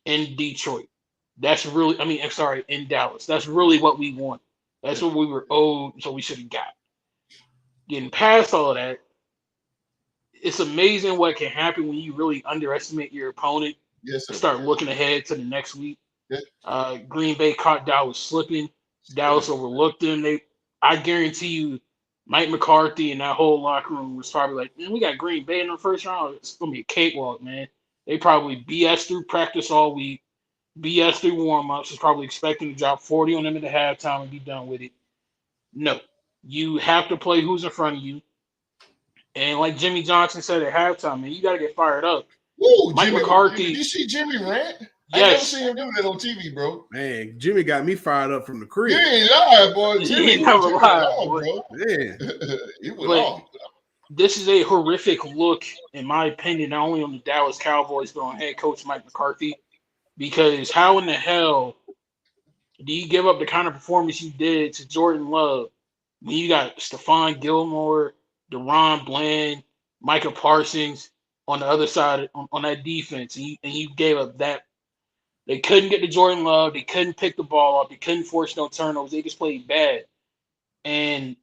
in Detroit. That's really, in Dallas. That's really what we want. That's what we were owed, so we should have got. Getting past all of that, it's amazing what can happen when you really underestimate your opponent. Yes, sir. Start looking ahead to the next week. Yeah. Green Bay caught Dallas slipping. Dallas overlooked them. I guarantee you, Mike McCarthy and that whole locker room was probably like, man, we got Green Bay in the first round. It's gonna be a cakewalk, man. They probably BS through practice all week, BS through warm-ups, was probably expecting to drop 40 on them at the halftime and be done with it. No. You have to play who's in front of you. And like Jimmy Johnson said at halftime, man, you got to get fired up. Woo, Mike Jimmy, McCarthy. Did you see Jimmy rant? Yes. I never seen him do that on TV, bro. Man, Jimmy got me fired up from the crib. You ain't lying, boy. Jimmy never lied, bro. Man. He went off. This is a horrific look, in my opinion, not only on the Dallas Cowboys, but on head coach Mike McCarthy. Because how in the hell do you give up the kind of performance you did to Jordan Love when you got Stephon Gilmore, DeRon Bland, Micah Parsons on the other side on that defense, and you gave up that? They couldn't get to Jordan Love. They couldn't pick the ball up. They couldn't force no turnovers. They just played bad. And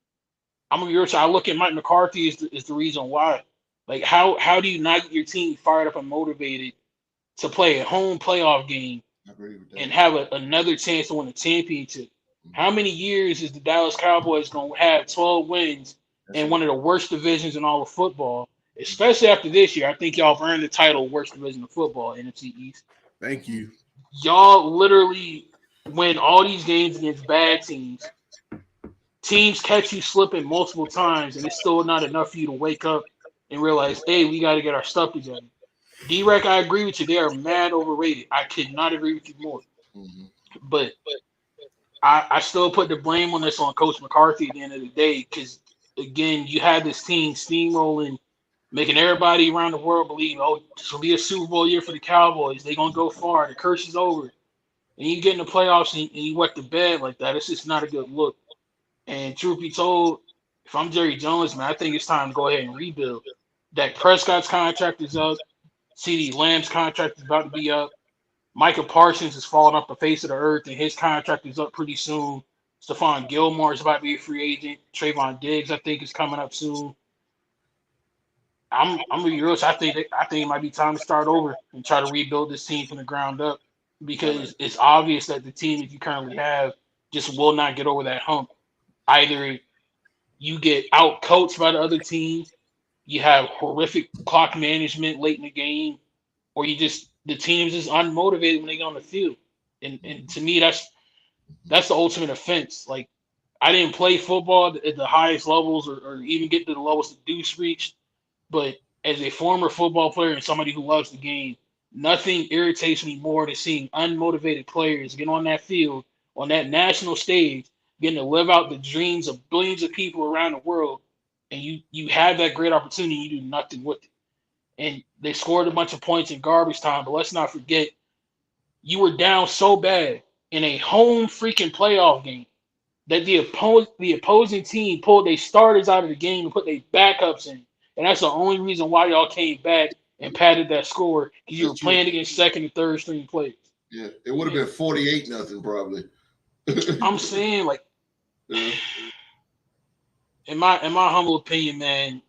I'm gonna be real. I look at Mike McCarthy is the reason why. Like, how do you not get your team fired up and motivated to play a home playoff game and have another chance to win a championship? How many years is the Dallas Cowboys gonna have 12 wins in one of the worst divisions in all of football? Especially after this year, I think y'all have earned the title worst division of football, NFC East. Thank you. Y'all literally win all these games against bad teams. Teams catch you slipping multiple times, and it's still not enough for you to wake up and realize, hey, we got to get our stuff together. D-Rec, I agree with you. They are mad overrated. I could not agree with you more. Mm-hmm. But I still put the blame on this on Coach McCarthy at the end of the day because, again, you had this team steamrolling, making everybody around the world believe, oh, this will be a Super Bowl year for the Cowboys. They're going to go far. The curse is over. And you get in the playoffs and you wet the bed like that. It's just not a good look. And truth be told, if I'm Jerry Jones, man, I think it's time to go ahead and rebuild. Dak Prescott's contract is up. CeeDee Lamb's contract is about to be up. Micah Parsons is falling off the face of the earth, and his contract is up pretty soon. Stephon Gilmore is about to be a free agent. Trayvon Diggs, I think, is coming up soon. I'm gonna be real. I think it might be time to start over and try to rebuild this team from the ground up because it's obvious that the team that you currently have just will not get over that hump. Either you get out coached by the other team, you have horrific clock management late in the game, or the team's just unmotivated when they get on the field. And to me, that's the ultimate offense. Like, I didn't play football at the highest levels or even get to the levels that Deuce reached. But as a former football player and somebody who loves the game, nothing irritates me more than seeing unmotivated players get on that field, on that national stage, getting to live out the dreams of billions of people around the world, and you have that great opportunity, you do nothing with it. And they scored a bunch of points in garbage time, but let's not forget, you were down so bad in a home freaking playoff game that the opposing team pulled their starters out of the game and put their backups in. And that's the only reason why y'all came back and padded that score because you were That's true. playing against second and third string players. Yeah, it would have been 48-0 probably. I'm saying, like, Yeah. in my humble opinion, man,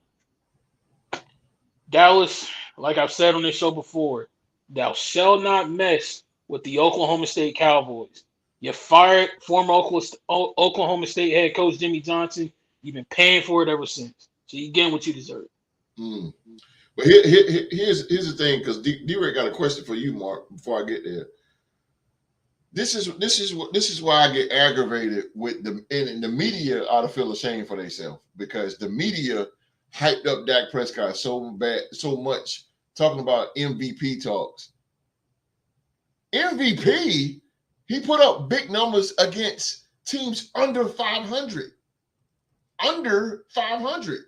Dallas, like I've said on this show before, thou shall not mess with the Oklahoma State Cowboys. You fired former Oklahoma State head coach Jimmy Johnson. You've been paying for it ever since. So you're getting what you deserve. Mm. But here's the thing, because D-Ray got a question for you, Mark, before I get there. This is why I get aggravated with the media ought to feel ashamed for themselves, because the media hyped up Dak Prescott so much, talking about MVP talks. MVP, he put up big numbers against teams under 500. Under 500.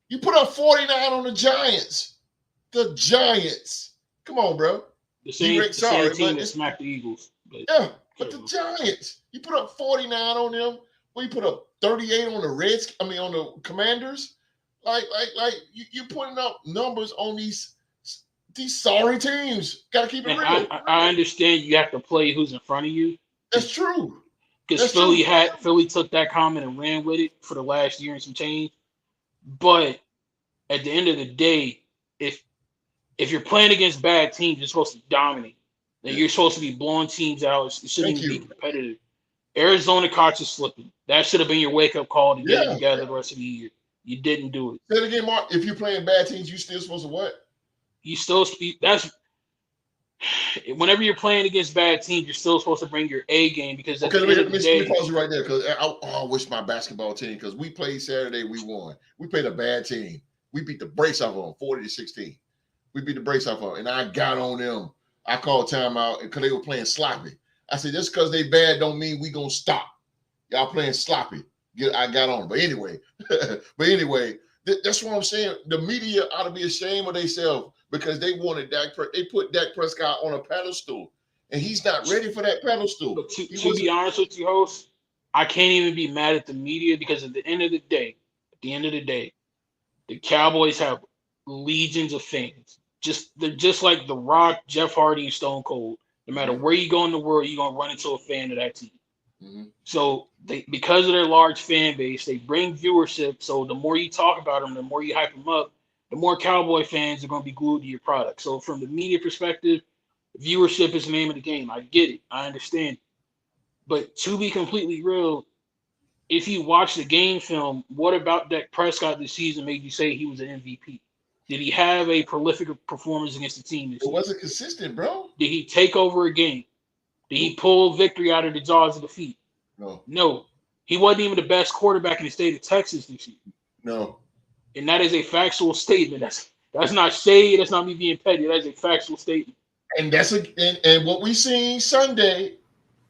You put up 49 on the Giants. The Giants. Come on, bro. The same team that smacked the Eagles. But the Giants. You put up 49 on them. Well, you put up 38 on on the Commanders. Like you're putting up numbers on these sorry teams. Got to keep it real. I understand you have to play who's in front of you. That's true. Because Philly took that comment and ran with it for the last year and some change. But at the end of the day, if you're playing against bad teams, you're supposed to dominate. And you're supposed to be blowing teams out. It shouldn't even be competitive. Arizona caught you slipping. That should have been your wake-up call to get it together the rest of the year. You didn't do it. Say it again, Mark. If you're playing bad teams, you still supposed to what? Whenever you're playing against bad teams, you're still supposed to bring your A game, because at the end of the day, let me pause you right there, because I wish my basketball team, because we played Saturday, we won. We played a bad team. We beat the brakes off of them, 40-16. We beat the brakes off of them, and I got on them. I called timeout because they were playing sloppy. I said, just because they bad don't mean we gonna stop. Y'all playing sloppy. I got on them. But anyway, that's what I'm saying. The media ought to be ashamed of themselves, because they wanted they put Dak Prescott on a pedestal, and he's not ready for that pedestal. But to be honest with you, host, I can't even be mad at the media, because at the end of the day, the Cowboys have legions of fans. They're just like The Rock, Jeff Hardy, and Stone Cold. No matter where you go in the world, you're gonna run into a fan of that team. Mm-hmm. So because of their large fan base, they bring viewership. So the more you talk about them, the more you hype them up, the more Cowboy fans are going to be glued to your product. So from the media perspective, viewership is the name of the game. I get it. I understand. But to be completely real, if you watch the game film, what about Dak Prescott this season made you say he was an MVP? Did he have a prolific performance against the team this season? It wasn't consistent, bro. Did he take over a game? Did he pull victory out of the jaws of defeat? No. He wasn't even the best quarterback in the state of Texas this year. No. And that is a factual statement. That's not shade. That's not me being petty. That is a factual statement. And and what we seen Sunday,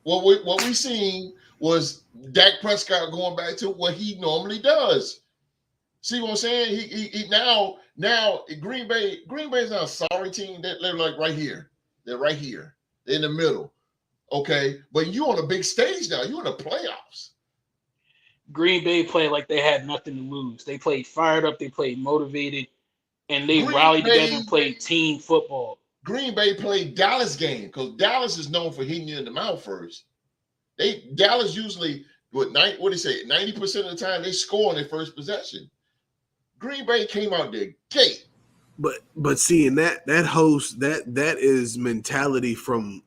what we seen was Dak Prescott going back to what he normally does. See what I'm saying? He now Green Bay's not a sorry team. They're like right here. They're right here. They're in the middle. Okay, but you on a big stage now. You in the playoffs. Green Bay played like they had nothing to lose. They played fired up. They played motivated, and they rallied together and played team football. Green Bay played Dallas game, because Dallas is known for hitting you in the mouth first. Dallas usually 90% of the time they score on their first possession. Green Bay came out their gate. But seeing that host, that is mentality from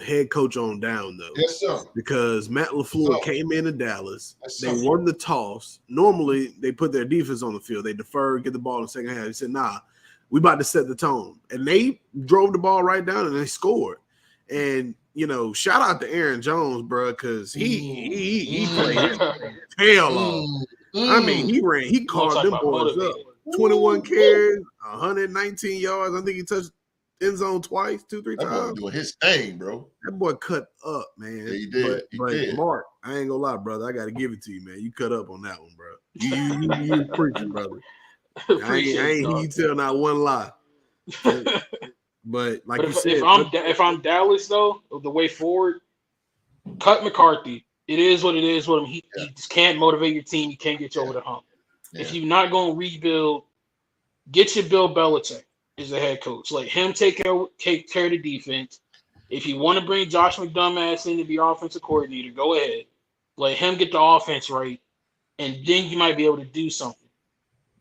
head coach on down, though. Yes, sir. Because Matt LaFleur came into Dallas. They won the toss. Normally, they put their defense on the field. They defer, get the ball in the second half. He said, nah, we about to set the tone. And they drove the ball right down, and they scored. And, shout out to Aaron Jones, bro, because he played his tail off. I mean, he carved them boys up. 21 carries, 119 yards. I think he touched end zone twice, 2-3 times. That boy doing his thing, bro. That boy cut up, man. Yeah, he did. But Mark, I ain't gonna lie, brother. I gotta give it to you, man. You cut up on that one, bro. You preaching, brother. I ain't hear you tell not one lie. But like you said, if I'm Dallas though, the way forward, cut McCarthy. It is what it is with him. He just can't motivate your team. He can't get you over the hump. Yeah. If you're not going to rebuild, Get your Bill Belichick as the head coach. Let him take care of the defense. If you want to bring Josh McDermott in to be offensive coordinator, go ahead. Let him get the offense right, and then you might be able to do something.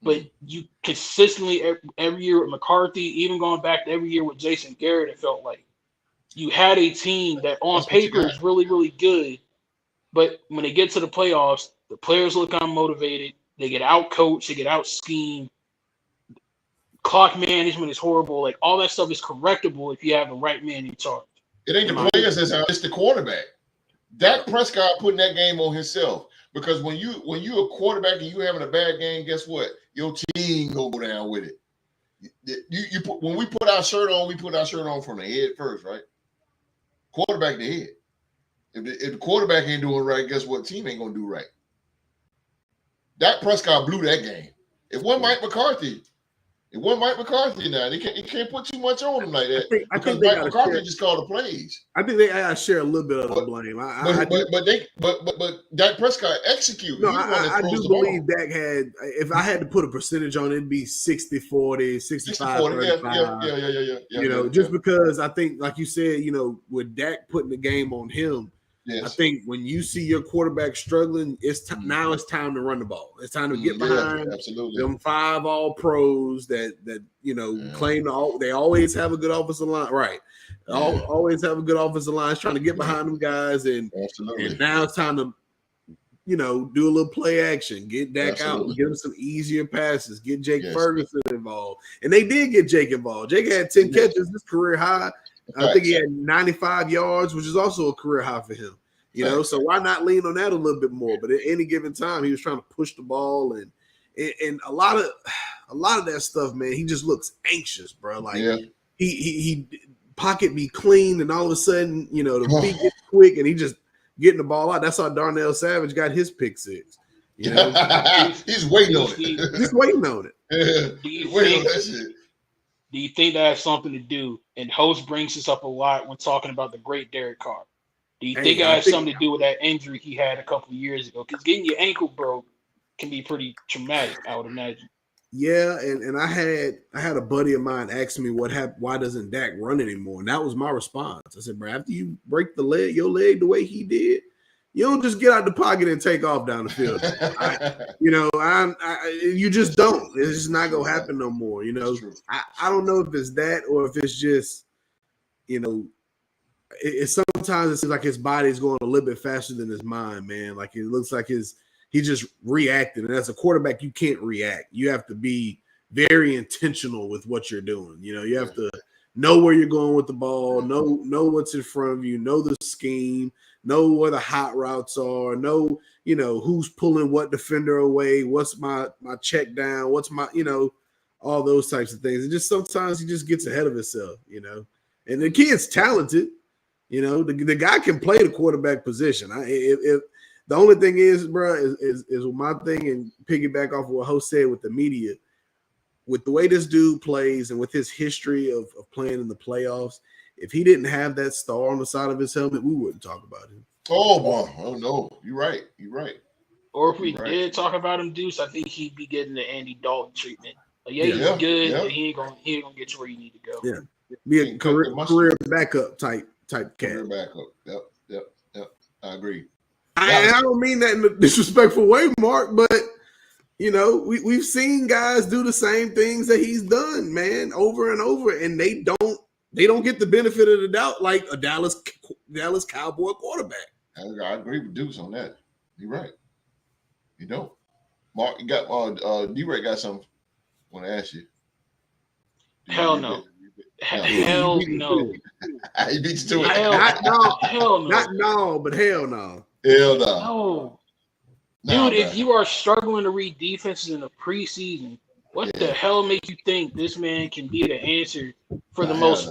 But you consistently, every year with McCarthy, even going back to every year with Jason Garrett, it felt like you had a team that on paper is really, really good. But when they get to the playoffs, the players look unmotivated. They get out-coached. They get out-schemed. Clock management is horrible. Like, all that stuff is correctable if you have the right man in charge. It ain't the players that's out, it's the quarterback. Dak Prescott putting that game on himself. Because when you a quarterback and you having a bad game, guess what? Your team go down with it. When we put our shirt on, we put our shirt on from the head first, right? Quarterback the head. If the quarterback ain't doing right, guess what? Team ain't gonna do right. Dak Prescott blew that game. It wasn't Mike McCarthy. Now. He can't put too much on him like that. I think Mike McCarthy just called the plays. I think they gotta share a little bit of the blame. But Dak Prescott executed. No, I do believe Dak had. If I had to put a percentage on it, it'd be 60-40, 65-35. Yeah. Just because I think, like you said, with Dak putting the game on him. Yes. I think when you see your quarterback struggling, now it's time to run the ball. It's time to get behind them 5 all-pros that claim they always have a good offensive line. Right. Always have a good offensive line. Trying to get behind them guys. And now it's time to, do a little play action. Get Dak out and give him some easier passes. Get Jake Ferguson involved. And they did get Jake involved. Jake had 10 catches, his career high. I think he had 95 yards, which is also a career high for him. So why not lean on that a little bit more? But at any given time, he was trying to push the ball and a lot of that stuff, man. He just looks anxious, bro. Like he pocket be clean, and all of a sudden, the feet get quick, and he just getting the ball out. That's how Darnell Savage got his pick six. He's waiting on it. He's waiting on it. He's waiting on that shit. Do you think that has something to do? And host brings this up a lot when talking about the great Derek Carr. Do you think it has something to do with that injury he had a couple of years ago? Because getting your ankle broke can be pretty traumatic, I would imagine. Yeah, and I had a buddy of mine ask me what happened. Why doesn't Dak run anymore? And that was my response. I said, bro, after you break your leg the way he did, you don't just get out the pocket and take off down the field. You just don't. It's just not gonna happen no more. I don't know if it's that or if it's just, it sometimes it seems like his body is going a little bit faster than his mind, man. Like it looks like he's just reacting. And as a quarterback, you can't react. You have to be very intentional with what you're doing. You have to know where you're going with the ball, know what's in front of you, know the scheme, know where the hot routes are, know, who's pulling what defender away, what's my check down, what's my, all those types of things. And just sometimes he just gets ahead of himself, And the kid's talented, the guy can play the quarterback position. If the only thing is, bro, is my thing, and piggyback off of what Host said with the media, with the way this dude plays and with his history of playing in the playoffs, if he didn't have that star on the side of his helmet, we wouldn't talk about him. Oh, boy. Oh, no. You're right. Or if we did talk about him, Deuce, I think he'd be getting the Andy Dalton treatment. He's good, but he ain't gonna get you where you need to go. Yeah. Be a career backup type cat. Career backup. Yep. I agree. I don't mean that in a disrespectful way, Mark, but we've seen guys do the same things that he's done, man, over and over, and they don't get the benefit of the doubt like a Dallas Cowboy quarterback. I agree with Deuce on that. You're right. You don't. Mark, you got D-Ray got something I want to ask you. Hell no. Hell no. He beat you to it. Hell no. Not no, but hell no. Hell no. Dude, if you are struggling to read defenses in the preseason, what the hell makes you think this man can be the answer for the most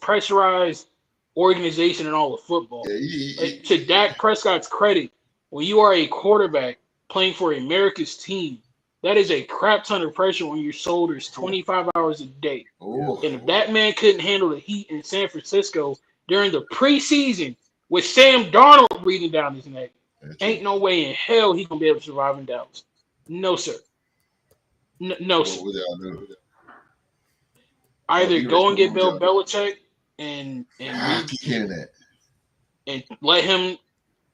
pressurized organization in all of football? To Dak Prescott's credit, when you are a quarterback playing for America's team, that is a crap ton of pressure on your shoulders 25 hours a day. Oh. And if that man couldn't handle the heat in San Francisco during the preseason with Sam Darnold breathing down his neck, ain't no way in hell he's going to be able to survive in Dallas. No, sir. No, What would y'all do? either D-Rich, go and get what would Bill y'all do? Belichick and I keep hearing that. and let him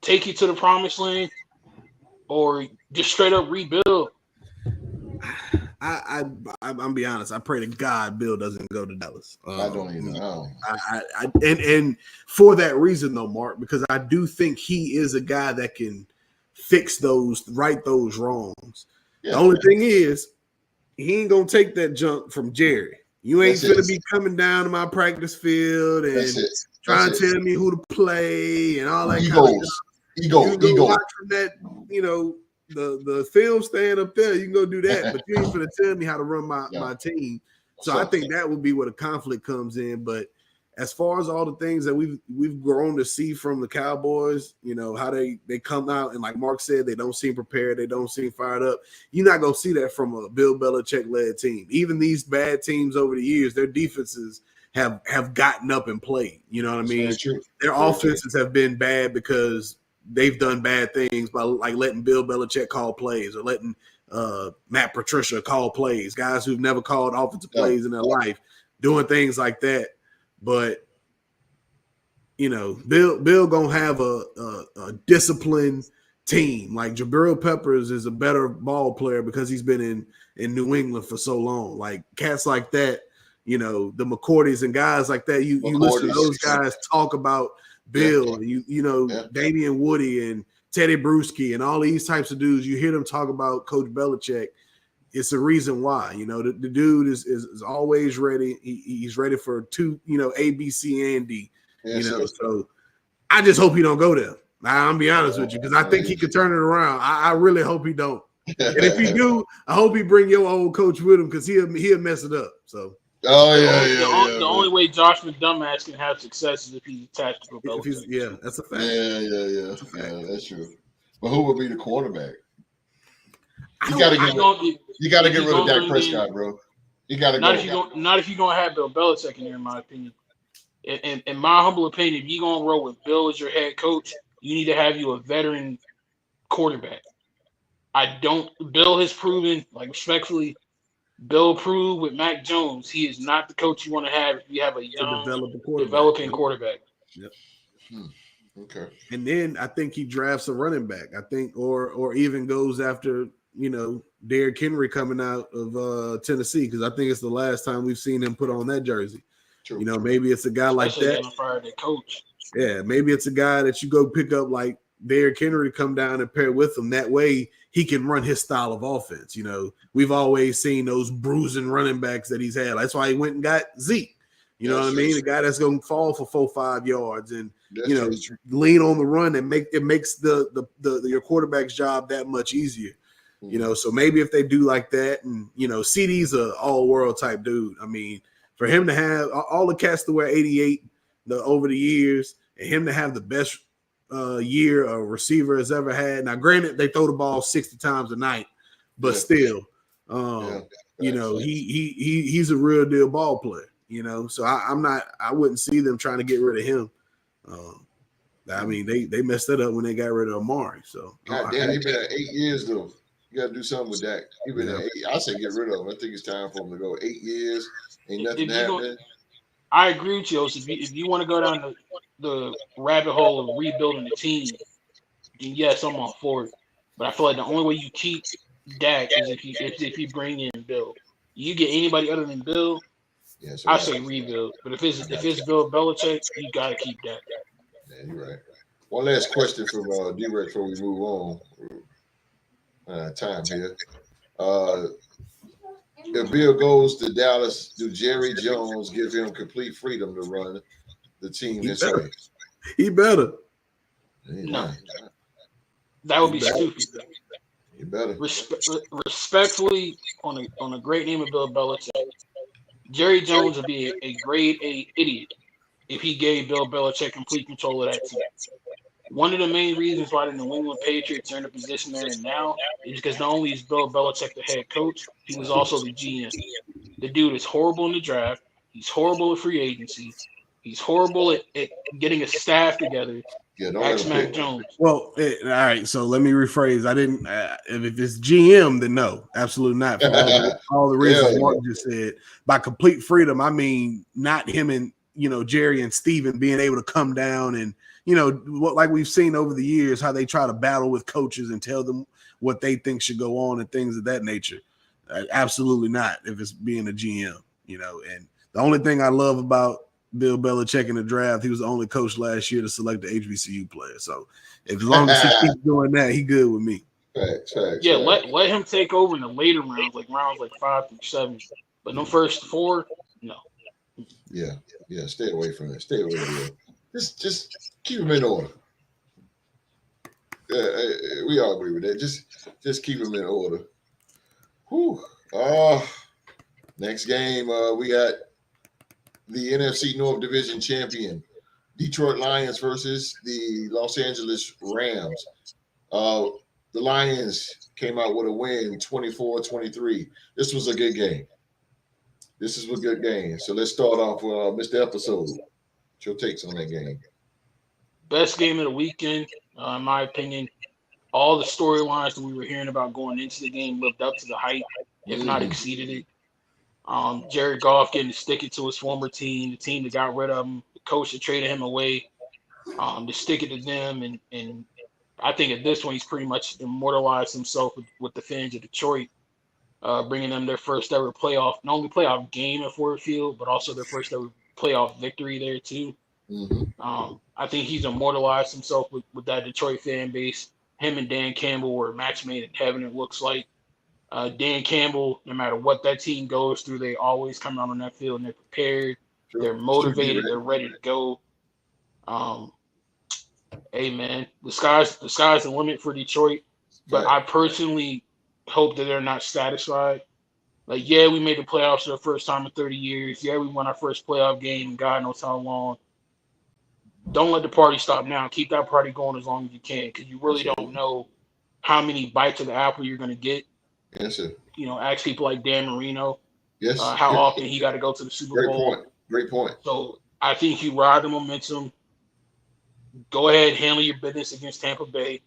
take you to the promised land, or just straight up rebuild. I'm be honest. I pray to God Bill doesn't go to Dallas. I don't even know. And for that reason though, Mark, because I do think he is a guy that can fix those, right those wrongs. Yeah. The only thing is, he ain't gonna take that junk from Jerry. You ain't That's gonna it. be coming down to my practice field and That's it. trying That's to it. tell me who to play and all that kind of stuff. You can go watch from that, the film stand up there. You can go do that, but you ain't gonna tell me how to run my team. So I think that would be where the conflict comes in. But as far as all the things that we've grown to see from the Cowboys, how they come out and like Mark said, they don't seem prepared, they don't seem fired up. You're not gonna see that from a Bill Belichick led team. Even these bad teams over the years, their defenses have gotten up and played. You know what I mean? Their offenses have been bad because they've done bad things by like letting Bill Belichick call plays or letting Matt Patricia call plays, guys who've never called offensive plays in their life, doing things like that. But Bill gonna have a disciplined team. Like Jabril Peppers is a better ball player because he's been in New England for so long. Like cats like that, the McCourtys and guys like that. You listen to those guys talk about Bill, Damian Woody and Teddy Bruschi and all these types of dudes. You hear them talk about Coach Belichick. It's a reason why. The dude is always ready. He's ready for two, A, B, C, and D. So I just hope he don't go there. I'm be honest with you, because I think he could turn it around. I really hope he don't. And if he do, I hope he bring your old coach with him, because he'll mess it up. So. The only way Josh McDumbass can have success is if he's attached to Belichick. That's a fact. Yeah, that's true. But who would be the quarterback? You gotta get rid of Dak Prescott, bro. You gotta go. Not if you're gonna have Bill Belichick in there, in my opinion. In my humble opinion, if you're gonna roll with Bill as your head coach, you need to have you a veteran quarterback. Bill has proven, like respectfully, Bill proved with Mac Jones, he is not the coach you want to have if you have a young, developing quarterback. Yep. Okay. And then I think he drafts a running back. I think, or even goes after, Derrick Henry coming out of Tennessee, because I think it's the last time we've seen him put on that jersey. True. Maybe it's a guy like that. Coach. Yeah, maybe it's a guy that you go pick up like Derrick Henry to come down and pair with him. That way he can run his style of offense. We've always seen those bruising running backs that he's had. That's why he went and got Zeke. You know what I mean? The guy that's going to fall for 4-5 yards and lean on the run and makes your quarterback's job that much easier. So maybe if they do like that, and CD's a all world type dude. I mean, for him to have all the cats to wear 88 over the years, and him to have the best year a receiver has ever had. Now, granted, they throw the ball 60 times a night, but still, he's a real deal ball player. So I wouldn't see them trying to get rid of him. I mean, they messed that up when they got rid of Amari. So God damn, he been at 8 years though. You got to do something with that. He been at 8. I say get rid of him. I think it's time for him to go. 8 years, ain't nothing happening. I agree with you. If you want to go down the rabbit hole of rebuilding the team, then yes, I'm all for it. But I feel like the only way you keep Dak is if you bring in Bill. You get anybody other than Bill, I say rebuild. But if it's Bill Belichick, you gotta keep Dak. Yeah, you're right. One last question from D-Rex before we move on. Time here. If Bill goes to Dallas, do Jerry Jones give him complete freedom to run the team this way? He better. No. That would be stupid. You better. Respectfully, on a great name of Bill Belichick, Jerry Jones would be a grade A idiot if he gave Bill Belichick complete control of that team. One of the main reasons why the New England Patriots are in the position they're in now is because not only is Bill Belichick the head coach, he was also the GM. The dude is horrible in the draft. He's horrible at free agency. He's horrible at getting a staff together. Yeah, don't let Ask him Mac pick. Jones. Well, all right. So let me rephrase. I didn't. If it's GM, then no, absolutely not. For all the reasons Hell Mark no. just said. By complete freedom, I mean not him and Jerry and Steven being able to come down and what, like we've seen over the years, how they try to battle with coaches and tell them what they think should go on and things of that nature. Absolutely not. If it's being a GM, and the only thing I love about Bill Belichick in the draft, he was the only coach last year to select the HBCU player. So as long as he keeps doing that, he good with me. Facts. Yeah, let him take over in the later rounds, like rounds like 5 through 7. But no first 4, no. Yeah. Stay away from it. Stay away from it. Just keep him in order. We all agree with that. Just keep him in order. Whew. Next game, we got the NFC North Division champion, Detroit Lions versus the Los Angeles Rams. The Lions came out with a win, 24-23. This was a good game. So let's start off with Mr. Episode. What's your takes on that game? Best game of the weekend, in my opinion. All the storylines that we were hearing about going into the game lived up to the hype, if not exceeded it. Jared Goff getting to stick it to his former team, the team that got rid of him, the coach that traded him away, to stick it to them. And I think at this point, he's pretty much immortalized himself with the fans of Detroit, bringing them their first ever not only playoff game at Ford Field, but also their first ever playoff victory there too. I think he's immortalized himself with that Detroit fan base. Him and Dan Campbell were a match made in heaven, it looks like. Dan Campbell, no matter what that team goes through, they always come out on that field and they're prepared, they're motivated, they're ready to go. Hey man, the sky's the limit for Detroit, but I personally hope that they're not satisfied. Like, yeah, we made the playoffs for the first time in 30 years. Yeah, we won our first playoff game in God knows how long. Don't let the party stop now. Keep that party going as long as you can, because you really don't know how many bites of the apple you're going to get. Yes, sir. Ask people like Dan Marino. Yes. How often he got to go to the Super Bowl. Great point. So I think you ride the momentum. Go ahead, handle your business against Tampa Bay.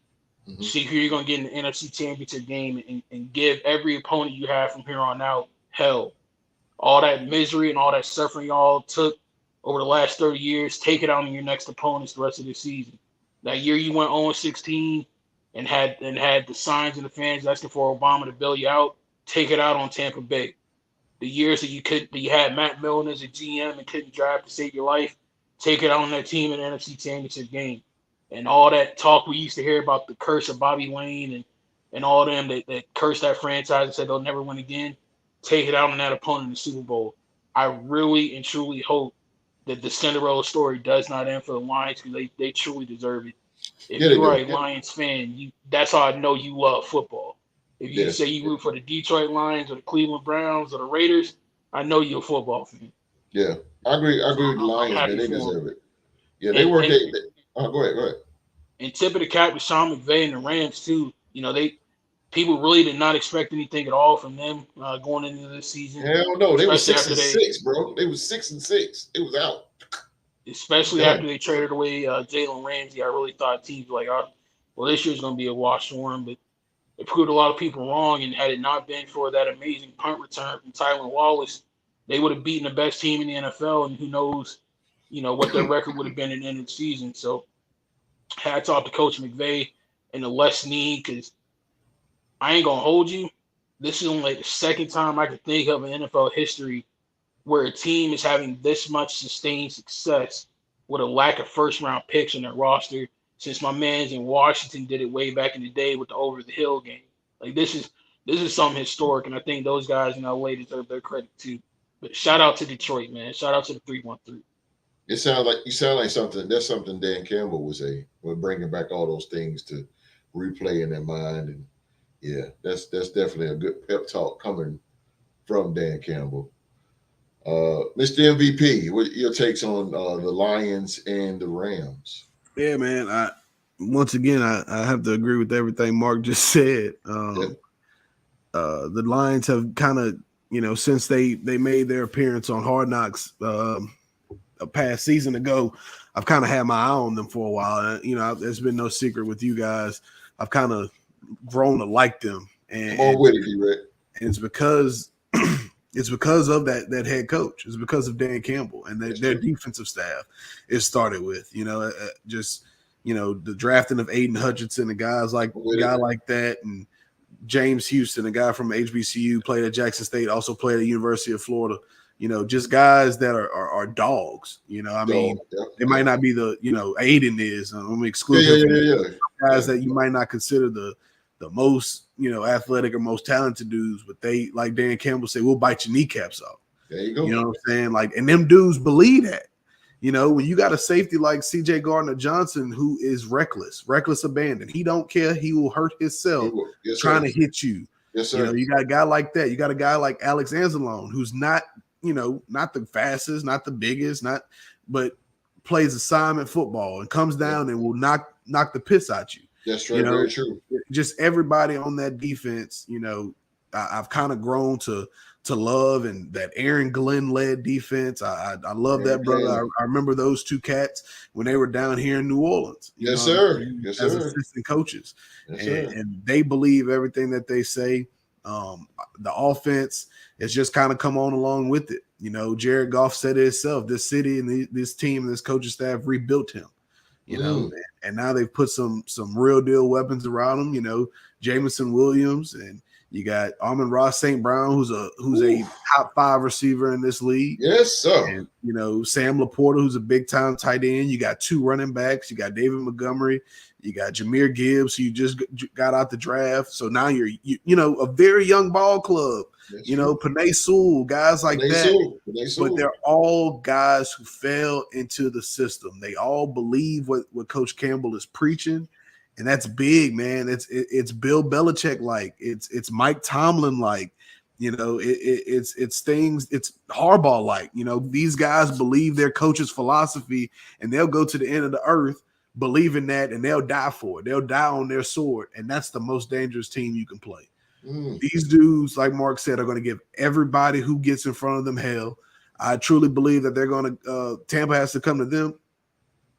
See who you're going to get in the NFC Championship game and give every opponent you have from here on out hell. All that misery and all that suffering y'all took over the last 30 years, take it out on your next opponents the rest of the season. That year you went 0-16 and had the signs and the fans asking for Obama to bail you out, take it out on Tampa Bay. The years that you had Matt Millen as a GM and couldn't drive to save your life, take it out on that team in the NFC Championship game. And all that talk we used to hear about the curse of Bobby Lane and all them that cursed that franchise and said they'll never win again, take it out on that opponent in the Super Bowl. I really and truly hope that the Cinderella story does not end for the Lions, because they truly deserve it. If you're a Lions fan, that's how I know you love football. If you say you root for the Detroit Lions or the Cleveland Browns or the Raiders, I know you're a football fan. Yeah, I agree with the Lions, man. They deserve it. Yeah, they work. Go ahead. And tip of the cap to Sean McVay and the Rams too. People really did not expect anything at all from them going into this season. Hell no, they were 6-6, bro. They were 6-6. It was out. Especially after they traded away Jalen Ramsey, I really thought teams were like, well, this year's going to be a wash for them. But it proved a lot of people wrong. And had it not been for that amazing punt return from Tylan Wallace, they would have beaten the best team in the NFL. And who knows, what their record would have been at the end of the season. So hats off to Coach McVay and the Les Snead, because I ain't going to hold you. This is only like the second time I could think of in NFL history where a team is having this much sustained success with a lack of first-round picks on their roster, since my mans in Washington did it way back in the day with the over-the-hill game. Like, this is something historic, and I think those guys in LA deserve their credit too. But shout out to Detroit, man. Shout out to the 313. You sound like something. That's something Dan Campbell would say. We're bringing back all those things to replay in their mind, and yeah, that's definitely a good pep talk coming from Dan Campbell. Mr. MVP, what your takes on the Lions and the Rams? Yeah, man. I have to agree with everything Mark just said. The Lions have kind of, since they made their appearance on Hard Knocks a past season ago, I've kind of had my eye on them for a while. You know, there's been no secret with you guys. I've kind of grown to like them, and Come on with it, D-Red. And it's because of that head coach. It's because of Dan Campbell and their defensive staff. It started with just the drafting of Aiden Hutchinson and guy like that, and James Houston, a guy from HBCU, played at Jackson State, also played at the University of Florida. Just guys that are dogs. They might not be the Aiden is. I'm excluding guys that you might not consider the most athletic or most talented dudes, but they, like Dan Campbell said, we'll bite your kneecaps off. There you go. You know what I'm saying? Like, and them dudes believe that. When you got a safety like C.J. Gardner-Johnson who is reckless abandon. He don't care. He will hurt himself trying to hit you. Yes, sir. You got a guy like that. You got a guy like Alex Anzalone who's not the fastest, not the biggest, but plays assignment football and comes down and will knock the piss out you. That's true. Very true. Just everybody on that defense, I've kind of grown to love, and that Aaron Glenn led defense. I love that brother. I remember those two cats when they were down here in New Orleans. Yes, sir. Yes, as sir. assistant coaches. Yes, sir. And they believe everything that they say. The offense has just kind of come on along with it. Jared Goff said it himself. This city and this team and this coaching staff rebuilt him. And now they've put some real deal weapons around him. Jamison Williams, and you got Amon-Ra St. Brown, who's a top 5 receiver in this league. Yes, sir. And Sam Laporta, who's a big time tight end. You got 2 running backs. You got David Montgomery. You got Jahmyr Gibbs, who you just got out the draft. So now you're a very young ball club. Panay Sewell, guys like that. But they're all guys who fell into the system. They all believe what Coach Campbell is preaching, and that's big, man. It's Bill Belichick like. It's Mike Tomlin like. It's things. It's Harbaugh like. These guys believe their coach's philosophy, and they'll go to the end of the earth believing that, and they'll die for it. They'll die on their sword, and that's the most dangerous team you can play. These dudes, like Mark said, are going to give everybody who gets in front of them hell. I truly believe that they're going to Tampa has to come to them.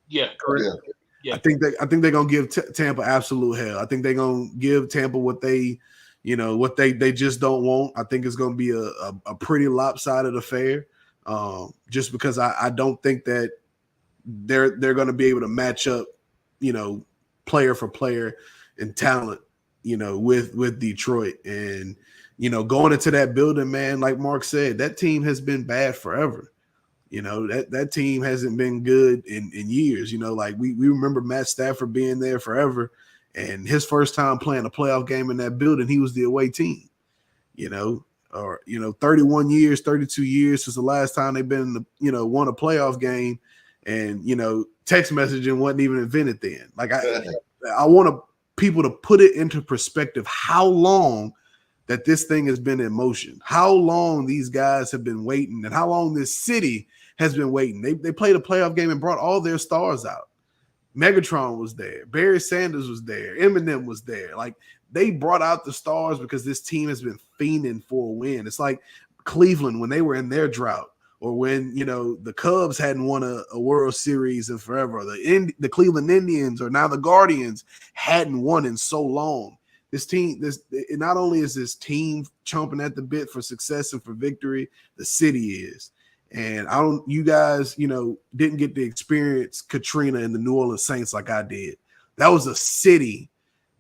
Yeah, correct. Yeah. I think they're going to give Tampa absolute hell. I think they're going to give Tampa what they just don't want. I think it's going to be a pretty lopsided affair. Just because I don't think that they're going to be able to match up, player for player and talent. With Detroit, and going into that building, man, like Mark said, that team has been bad forever. That team hasn't been good in years. Like we remember Matt Stafford being there forever, and his first time playing a playoff game in that building, he was the away team. 31 years, 32 years since the last time they've been won a playoff game, and text messaging wasn't even invented then. Like I want to. People to put it into perspective how long that this thing has been in motion, how long these guys have been waiting, and how long this city has been waiting. They played a playoff game and brought all their stars out. Megatron was there. Barry Sanders was there. Eminem was there. Like, they brought out the stars because this team has been fiending for a win. It's like Cleveland when they were in their drought, or when, the Cubs hadn't won a World Series in forever. The Cleveland Indians, or now the Guardians, hadn't won in so long. This team, not only is this team chomping at the bit for success and for victory, the city is. And you guys, didn't get to experience Katrina and the New Orleans Saints like I did. That was a city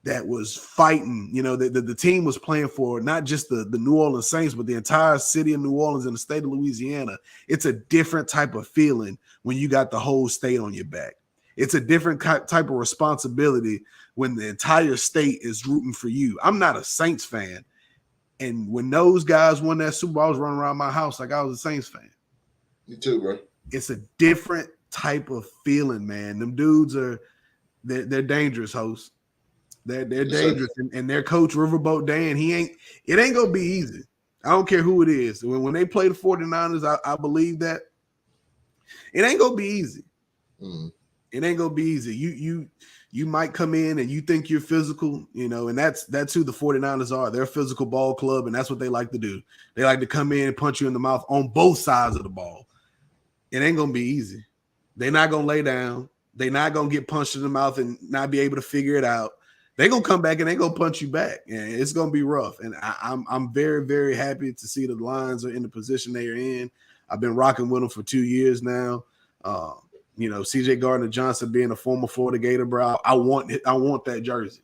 that was fighting, the team was playing for not just the New Orleans Saints, but the entire city of New Orleans and the state of Louisiana. It's a different type of feeling when you got the whole state on your back. It's a different type of responsibility when the entire state is rooting for you. I'm not a Saints fan. And when those guys won that Super Bowl, I was running around my house like I was a Saints fan. Me too, bro. It's a different type of feeling, man. Them dudes they're dangerous, hosts. They're dangerous, and their coach Riverboat Dan, it ain't gonna be easy. I don't care who it is. When they play the 49ers, I believe that it ain't gonna be easy. It ain't gonna be easy. You might come in and you think you're physical, and that's who the 49ers are. They're a physical ball club, and that's what they like to do. They like to come in and punch you in the mouth on both sides of the ball. it ain't gonna be easy. They're not gonna lay down. They're not gonna get punched in the mouth and not be able to figure it out. They're gonna come back and they're gonna punch you back, and it's gonna be rough. And I'm very, very happy to see the Lions are in the position they are in. I've been rocking with them for 2 years now. CJ Gardner-Johnson being a former Florida Gator, bro, I want that jersey.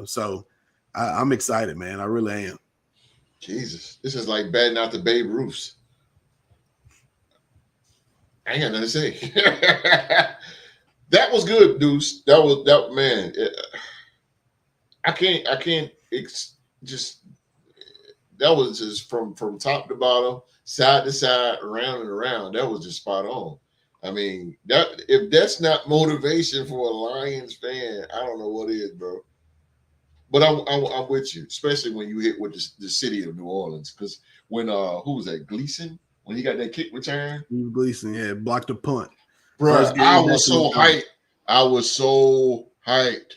So I'm excited, man. I really am. Jesus, this is like batting out the Babe Ruths. I ain't got nothing to say. That was good, Deuce. That man. I can't just. That was just from top to bottom, side to side, around and around. That was just spot on. I mean, if that's not motivation for a Lions fan, I don't know what is, bro. But I'm with you, especially when you hit with the city of New Orleans. Because when who was that, Gleason? When he got that kick return, Gleason, yeah, blocked a punt. Bro, I was so hyped. I was so hyped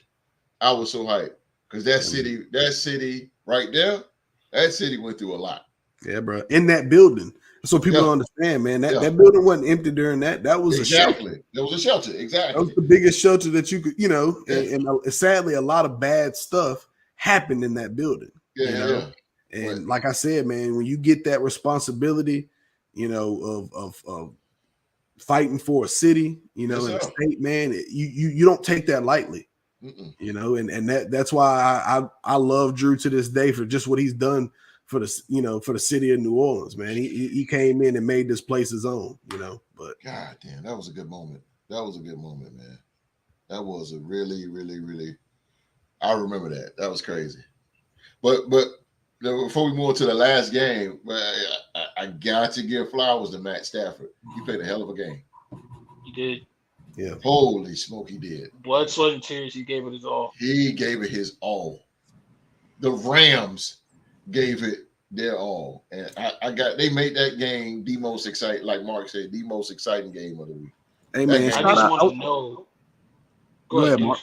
because that city right there, that city went through a lot. Yeah, bro. In that building. So people don't understand, man. That building wasn't empty during that. That was a shelter. That was a shelter. Exactly. That was the biggest shelter that you could, and sadly, a lot of bad stuff happened in that building. And like I said, man, when you get that responsibility, of fighting for a city, in a state, man, you don't take that lightly. And that's why I love Drew to this day for just what he's done for the city of New Orleans, man. He came in and made this place his own, but God damn, that was a good moment. That was a good moment, man. That was a really, really, really, I remember that. That was crazy. But before we move to the last game, I got to give flowers to Matt Stafford. He played a hell of a game. He did. Yeah. Holy smoke, he did. Blood, sweat, and tears. He gave it his all. He gave it his all. The Rams gave it their all. And they made that game the most exciting, like Mark said, the most exciting game of the week. Hey, man, I just want to know. Go ahead, Mark.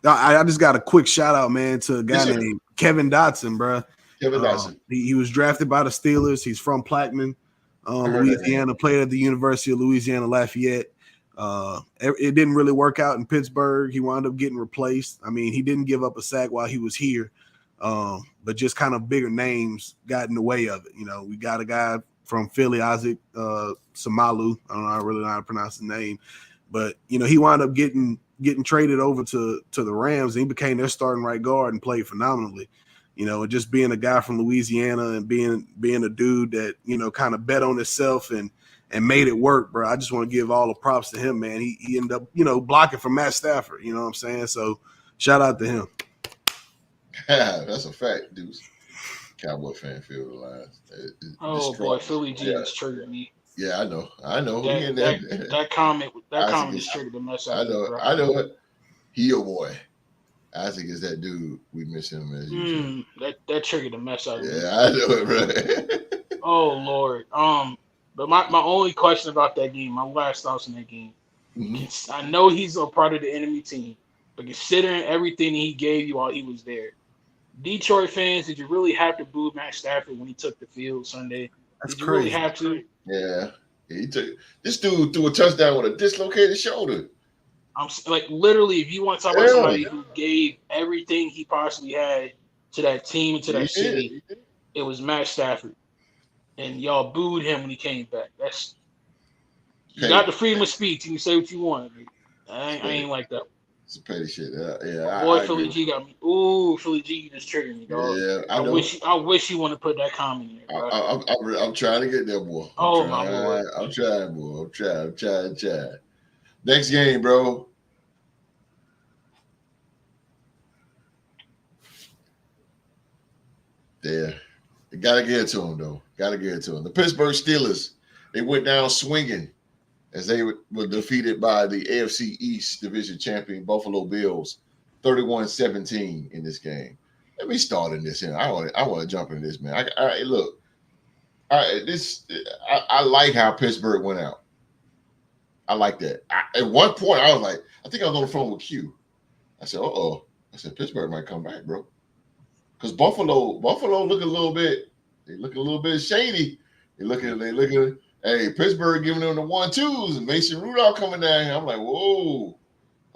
I just got a quick shout out, man, to a guy named Kevin Dotson, bro. Kevin Dotson. He was drafted by the Steelers. He's from Plaquemine, Louisiana. Played at the University of Louisiana Lafayette. It didn't really work out in Pittsburgh. He wound up getting replaced. I mean, he didn't give up a sack while he was here, but just kind of bigger names got in the way of it. We got a guy from Philly, Isaac Samalu. I don't really know how to pronounce his name, but he wound up getting traded over to the Rams. And he became their starting right guard and played phenomenally. And just being a guy from Louisiana and being a dude that kind of bet on himself and made it work, bro. I just want to give all the props to him, man. He ended up, blocking for Matt Stafford. You know what I'm saying? So shout out to him. That's a fact, dude. Cowboy fan feel the lines. Oh boy, Philly G has triggered me. Yeah, I know. That comment just triggered the mess out of me. I know it. He your boy. Isaac is that dude. We miss him as usual. That triggered the mess out of me. Yeah, I know it, bro. Oh Lord. But my only question about that game, my last thoughts on that game. Mm-hmm. I know he's a part of the enemy team, but considering everything he gave you while he was there, Detroit fans, did you really have to boo Matt Stafford when he took the field Sunday? That's did you crazy. Really have to? Yeah, he took. This dude threw a touchdown with a dislocated shoulder. I'm like, literally, if you want to talk about somebody who gave everything he possibly had to that team and to that city, it was Matt Stafford. And y'all booed him when he came back. You got the freedom of speech and you say what you want. I ain't like that. It's a petty shit. Boy, Philly G got me. Ooh, Philly G, you just triggered me, dog. Yeah, I wish you want to put that comment in there, bro. I'm trying to get there, boy. My Lord. I'm trying, boy. I'm trying. Next game, bro. Yeah. You gotta get it to him, though. The Pittsburgh Steelers, they went down swinging as they were defeated by the AFC East Division champion Buffalo Bills, 31-17 in this game. Let me start in this here. I want to jump in this, man. I like how Pittsburgh went out. I like that. At one point, I was like, I think I was on the phone with Q. I said, I said, Pittsburgh might come back, bro. Because Buffalo look a little bit shady. They looking, Hey, Pittsburgh giving them the 1-2s and Mason Rudolph coming down here. I'm like, whoa.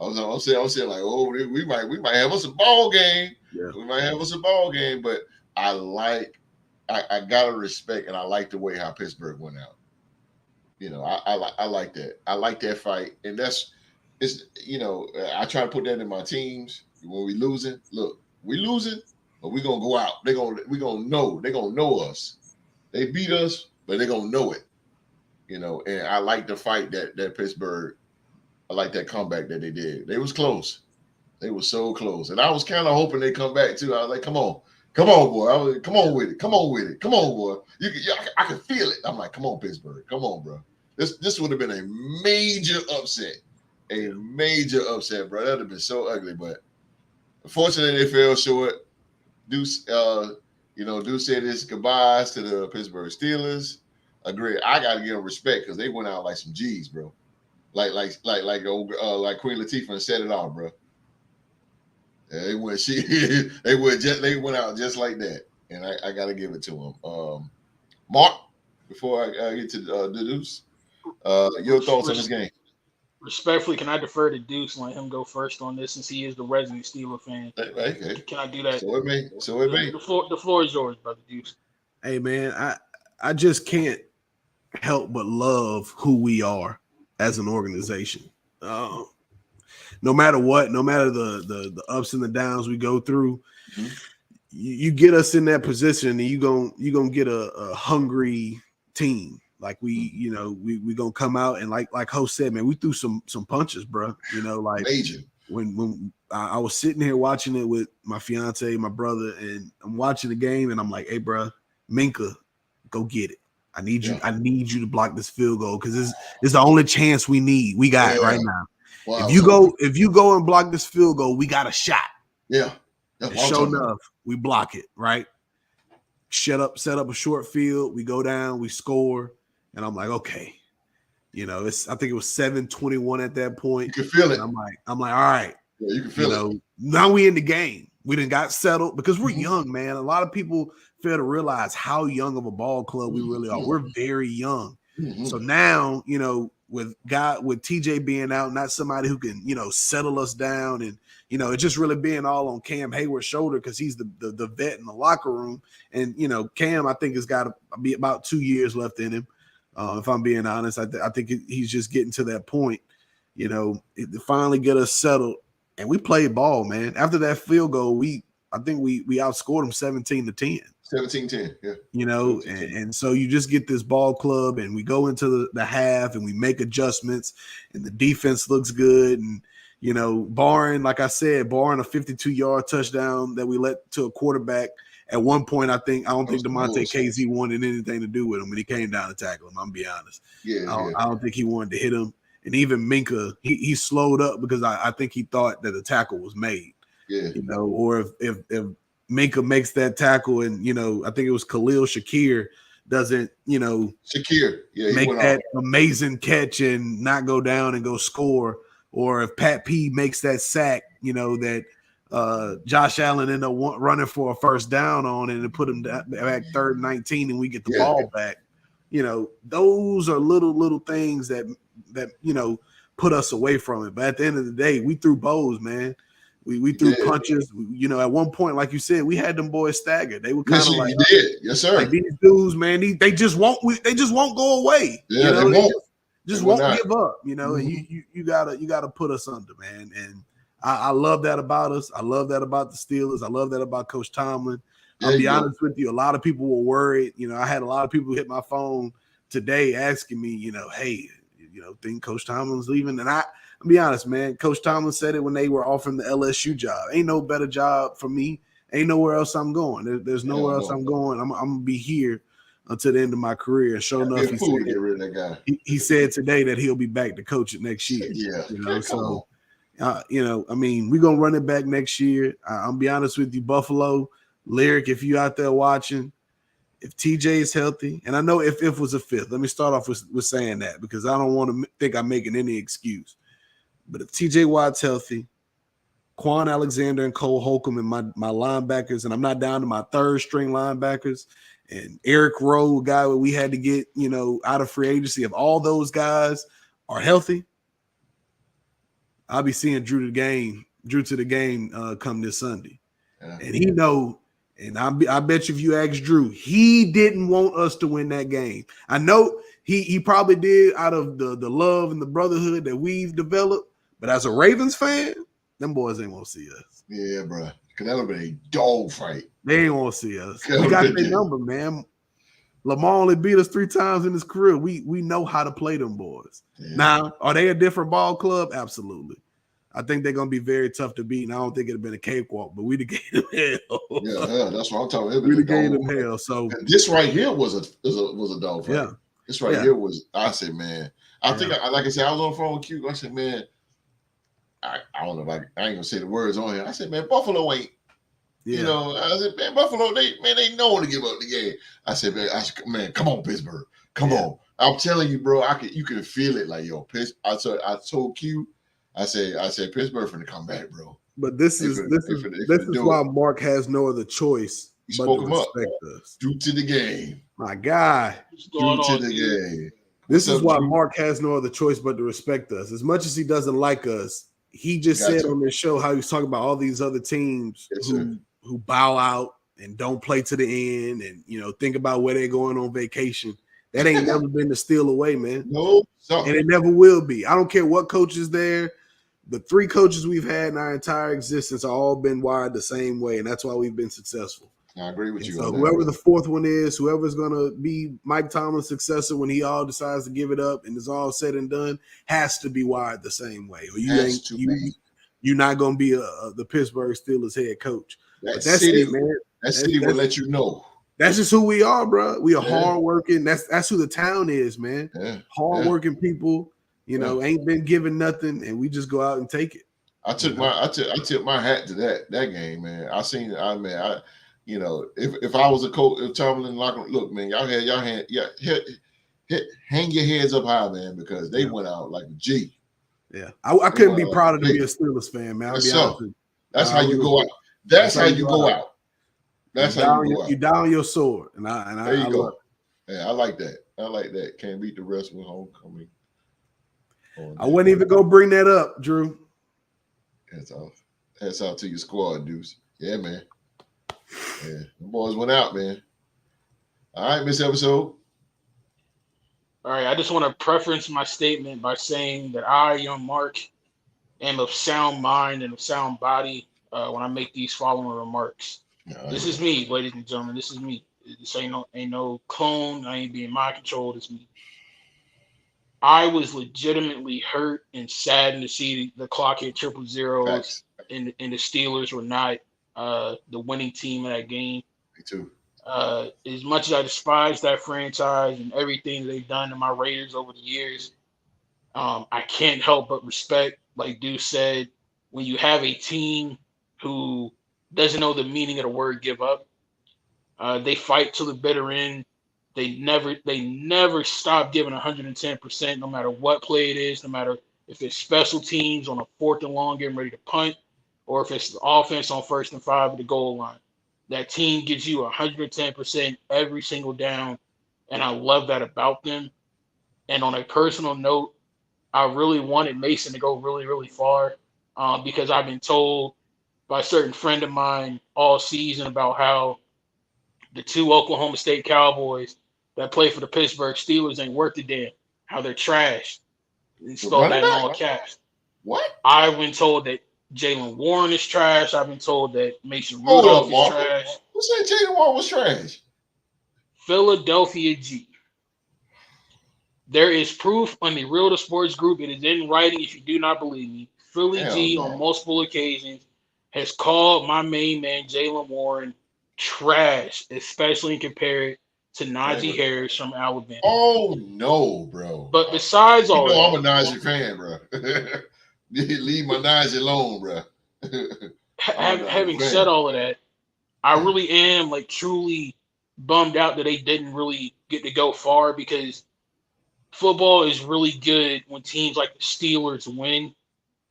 I'm saying like, oh, we might have us a ball game. Yeah. We might have us a ball game, but I gotta respect and I like the way how Pittsburgh went out. You know, I like that. I like that fight, and it's I try to put that in my teams when we losing. Look, we losing, but we gonna go out. We gonna know us. They beat us, but they gonna know it. You know, and I like the fight that Pittsburgh. I like that comeback that they did. They was close. They were so close, and I was kind of hoping they come back too. I was like, come on, boy, come on with it, come on boy. I can feel it. I'm like, come on, Pittsburgh, come on, bro. This would have been a major upset, bro. That'd have been so ugly, but unfortunately, they fell short. Deuce said his goodbyes to the Pittsburgh Steelers. Agree. I gotta give them respect because they went out like some G's, bro. Like Queen Latifah and set it off, bro. Yeah, they went out just like that, and I gotta give it to them. Mark, before I get to the Deuce, your thoughts on this game? Respectfully, can I defer to Deuce and let him go first on this since he is the resident Steeler fan? Okay. Can I do that? So it may. The floor is yours, brother Deuce. Hey man, I just can't help but love who we are as an organization. No matter what, no matter the ups and the downs we go through, you get us in that position, and you gonna get a hungry team. Like we gonna come out and like Host said, man, we threw some punches, bro. You know, like major. When I was sitting here watching it with my fiance, my brother, and I'm watching the game, and I'm like, hey, bro, Minka, go get it. I need you. Yeah. I need you to block this field goal because it's the only chance we got right now. Wow. If you go and block this field goal, we got a shot. Yeah. Sure enough, we block it, right? Set up a short field. We go down, we score, and I'm like, okay. You know, I think it was 7-21 at that point. You can feel it. I'm like, all right. Yeah, you can feel it. Now we in the game. We done got settled because we're young, man. A lot of people fail to realize how young of a ball club we really are. We're very young. So now, with TJ being out, not somebody who can, settle us down, and it just really being all on Cam Hayward's shoulder because he's the vet in the locker room. And Cam, I think, has got to be about 2 years left in him. If I'm being honest, I think he's just getting to that point. It finally get us settled, and we played ball, man. After that field goal, I think we outscored them 17-10. 17-10, yeah. And so you just get this ball club, and we go into the half, and we make adjustments, and the defense looks good. And, barring a 52-yard touchdown that we let to a quarterback, at one point, I don't think DeMonte KZ wanted anything to do with him when he came down to tackle him. I'm going to be honest. I don't think he wanted to hit him. And even Minka, he slowed up because I think he thought that the tackle was made. Yeah. Or if Minka makes that tackle, and I think it was Khalil Shakir doesn't make that amazing catch and not go down and go score, or if Pat P makes that sack, that Josh Allen ended up running for a first down on, and put him back 3rd and 19, and we get the ball back. Those are little things that put us away from it. But at the end of the day, we threw bows, man. We threw punches. At one point, like you said, we had them boys staggered. They were kind of like, yes, sir. Like these dudes, man, they just won't go away. Yeah, they won't. Just won't give up. And you gotta put us under, man. And I love that about us. I love that about the Steelers. I love that about Coach Tomlin. I'll be honest with you. A lot of people were worried. I had a lot of people hit my phone today asking me, hey, think Coach Tomlin's leaving? And I'll be honest, man. Coach Tomlin said it when they were offering the LSU job. Ain't no better job for me. Ain't nowhere else I'm going. There's nowhere else I'm going. I'm gonna be here until the end of my career. And sure enough, he said today that he'll be back to coach it next year. So. I mean, we're gonna run it back next year. I'll be honest with you, Buffalo, Lyric, if you out there watching, if TJ is healthy, and I know if was a fifth, let me start off with saying that because I don't want to think I'm making any excuse. But if TJ Watt's healthy, Quan Alexander and Cole Holcomb and my linebackers, and I'm not down to my third string linebackers. And Eric Rowe, guy that we had to get, out of free agency. If all those guys are healthy, I'll be seeing Drew to the game come this Sunday. Yeah. And he know, and I bet you if you ask Drew, he didn't want us to win that game. I know he probably did out of the love and the brotherhood that we've developed, but as a Ravens fan, them boys ain't want to see us. Yeah, bro. Because that'll be a dog fight. They ain't want to see us. We got their number, man. Lamar only beat us 3 times in his career. We know how to play them boys. Yeah. Now, are they a different ball club? Absolutely. I think they're gonna be very tough to beat, and I don't think it'd have been a cakewalk, but we'd have gave them hell. Yeah, that's what I'm talking about. We'd have gave them hell. So this right here was a dog fight. Yeah. This right here was. I said, man. I think, like I said, I was on the phone with Q. I said, man. I don't know if I ain't gonna say the words on here. I said, man, Buffalo ain't. Yeah. I said, man, Buffalo, they know when to give up the game. I said, man, come on, Pittsburgh, come on. I'm telling you, bro, you can feel it. Like, yo, I told Q, I said, Pittsburgh finna come back, bro. But this is why Mark has no other choice but to respect us. Due to the game, my guy. Due to the game. This is why Mark has no other choice but to respect us. As much as he doesn't like us, he just said on this show how he was talking about all these other teams who bow out and don't play to the end and, think about where they're going on vacation. That ain't never been the steal away, man. No. And it never will be. I don't care what coach is there. The 3 coaches we've had in our entire existence have all been wired the same way, and that's why we've been successful. I agree with you. So whoever the 4th one is, whoever's going to be Mike Tomlin's successor when he all decides to give it up and it's all said and done, has to be wired the same way. Or you're not going to be the Pittsburgh Steelers head coach. That's city, it, man. That city will let you know. That's just who we are, bro. We are hardworking. That's who the town is, man. Yeah. Hardworking people, ain't been given nothing, and we just go out and take it. I took my hat to that game, man. If I was a coach, if Tomlin look, man, y'all hang your heads up high, man, because they went out like a G. Yeah, I couldn't be prouder to be a Steelers fan, man. I'll be honest with you. That's how you go out. That's how you go out. That's how you go out. You down your sword, and there you go. Yeah, I like that. I like that. Can't beat the rest with homecoming. I wouldn't even go bring that up, Drew. That's out to your squad, Deuce. Yeah, man. Yeah, the boys went out, man. All right, Miss Episode. All right, I just want to preference my statement by saying that I, young Mark, am of sound mind and of sound body when I make these following remarks. This is me, ladies and gentlemen. This is me. This ain't no clone. I ain't being mind controlled. It's me. I was legitimately hurt and saddened to see the clock hit 000 and the Steelers were not the winning team in that game. Me too. As much as I despise that franchise and everything they've done to my Raiders over the years, I can't help but respect, like Deuce said, when you have a team who doesn't know the meaning of the word give up. They fight to the bitter end. They never stop giving 110%, no matter what play it is, no matter if it's special teams on a 4th and long getting ready to punt, or if it's the offense on 1st and 5 at the goal line. That team gives you 110% every single down, and I love that about them. And on a personal note, I really wanted Mason to go really, really far because I've been told by a certain friend of mine all season about how the 2 Oklahoma State Cowboys that play for the Pittsburgh Steelers ain't worth a damn, how they're trash. Install that in all caps. What? I've been told that Jaylen Warren is trash. I've been told that Mason Rudolph is trash. Who said Jaylen Warren was trash? Philadelphia G. There is proof on the Real to Sports group. It is in writing if you do not believe me. Philly G on multiple occasions has called my main man Jaylen Warren trash, especially compared to Najee Harris from Alabama. Oh no, bro! But besides all, I'm a Najee fan, bro. Leave my Najee alone, bro. Having said all of that, I really am truly bummed out that they didn't really get to go far, because football is really good when teams like the Steelers win.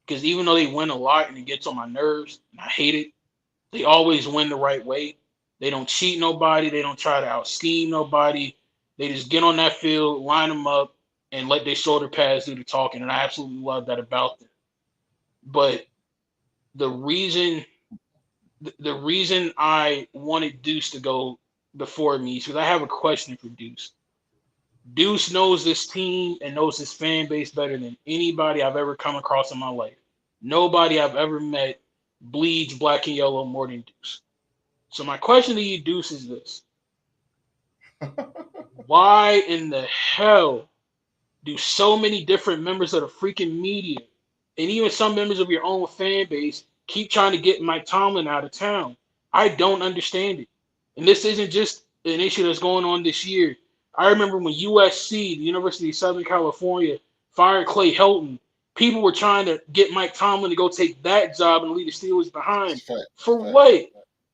because even though they win a lot and it gets on my nerves and I hate it, they always win the right way. They don't cheat nobody. They don't try to out scheme nobody. They just get on that field, line them up, and let their shoulder pads do the talking. And I absolutely love that about them. But the reason I wanted Deuce to go before me is because I have a question for Deuce. Deuce knows this team and knows his fan base better than anybody I've ever come across in my life. Nobody I've ever met bleeds black and yellow more than Deuce. So my question to you, Deuce, is this. Why in the hell do so many different members of the freaking media and even some members of your own fan base keep trying to get Mike Tomlin out of town? I don't understand it. And this isn't just an issue that's going on this year. I remember when USC, the University of Southern California, fired Clay Helton, people were trying to get Mike Tomlin to go take that job and leave the Steelers behind. For what?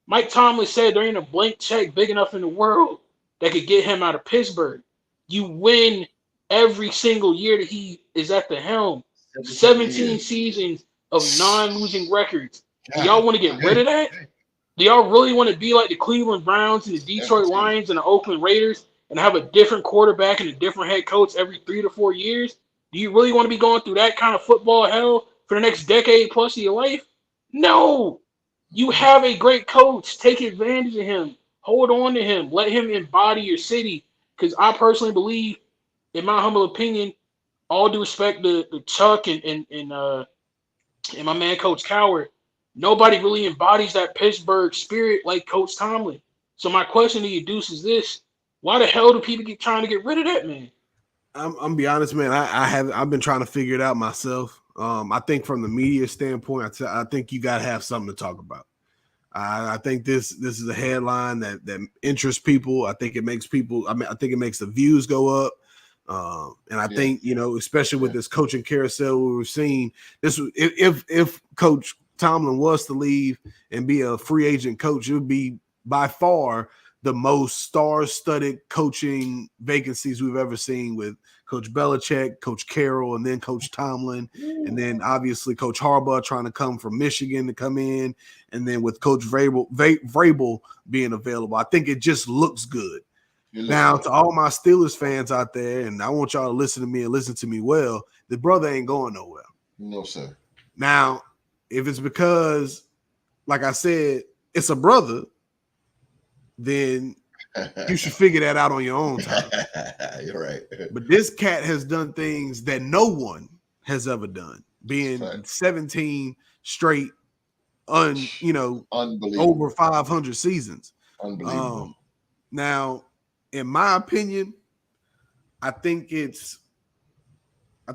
Mike Tomlin said there ain't a blank check big enough in the world that could get him out of Pittsburgh. You win every single year that he is at the helm. 17 seasons of non-losing records. Do y'all want to get rid of that? Do y'all really want to be like the Cleveland Browns and the Detroit Lions and the Oakland Raiders and have a different quarterback and a different head coach every 3 to 4 years? Do you really want to be going through that kind of football hell for the next decade plus of your life? No. You have a great coach. Take advantage of him. Hold on to him. Let him embody your city. Because I personally believe, in my humble opinion, all due respect to Chuck and my man Coach Coward, nobody really embodies that Pittsburgh spirit like Coach Tomlin. So my question to you, Deuce, is this: why the hell do people keep trying to get rid of that man? I'm gonna be honest, man. I've been trying to figure it out myself. I think from the media standpoint, I think you gotta have something to talk about. I think this is a headline that interests people. I think it makes people. I think it makes the views go up. And I think, especially with this coaching carousel we were seeing, this if Coach Tomlin was to leave and be a free agent coach, it would be by far the most star-studded coaching vacancies we've ever seen, with Coach Belichick, Coach Carroll, and then Coach Tomlin, and then obviously Coach Harbaugh trying to come from Michigan to come in, and then with Coach Vrabel being available. I think it just looks good. Now, to all my Steelers fans out there, and I want y'all to listen to me and listen to me well, the brother ain't going nowhere. No, sir. Now, if it's because, like I said, it's a brother, then you should figure that out on your own time. You're right. But this cat has done things that no one has ever done, being 17 straight, over 500 seasons. Unbelievable. Now, in my opinion, I think it's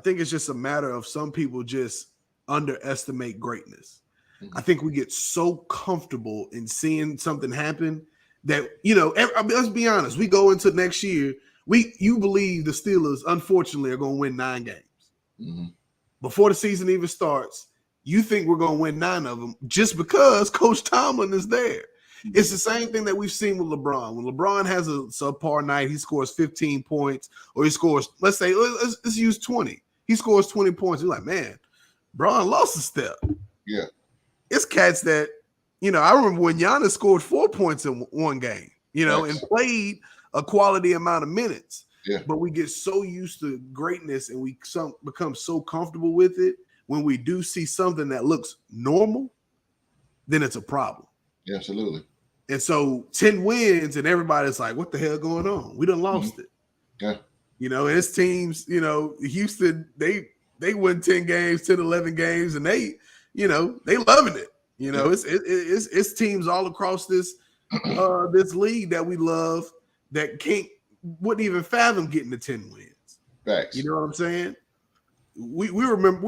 just a matter of some people just underestimate greatness. Mm-hmm. I think we get so comfortable in seeing something happen that, let's be honest, we go into next year, you believe the Steelers, unfortunately, are going to win 9 games. Mm-hmm. Before the season even starts, you think we're going to win 9 of them just because Coach Tomlin is there. Mm-hmm. It's the same thing that we've seen with LeBron. When LeBron has a subpar night, he scores 15 points, or he scores, let's use 20. He scores 20 points. You're like, man, Bron lost a step. Yeah. It's cats that, I remember when Giannis scored 4 points in one game, and played a quality amount of minutes. Yeah. But we get so used to greatness and we become so comfortable with it. When we do see something that looks normal, then it's a problem. Yeah, absolutely. And so 10 wins and everybody's like, what the hell going on? We done lost it. Yeah. And his teams, Houston, they win 10 games, 10, 11 games, and they loving it. It's teams all across this this league that we love that wouldn't even fathom getting to 10 wins. Facts. You know what I'm saying? We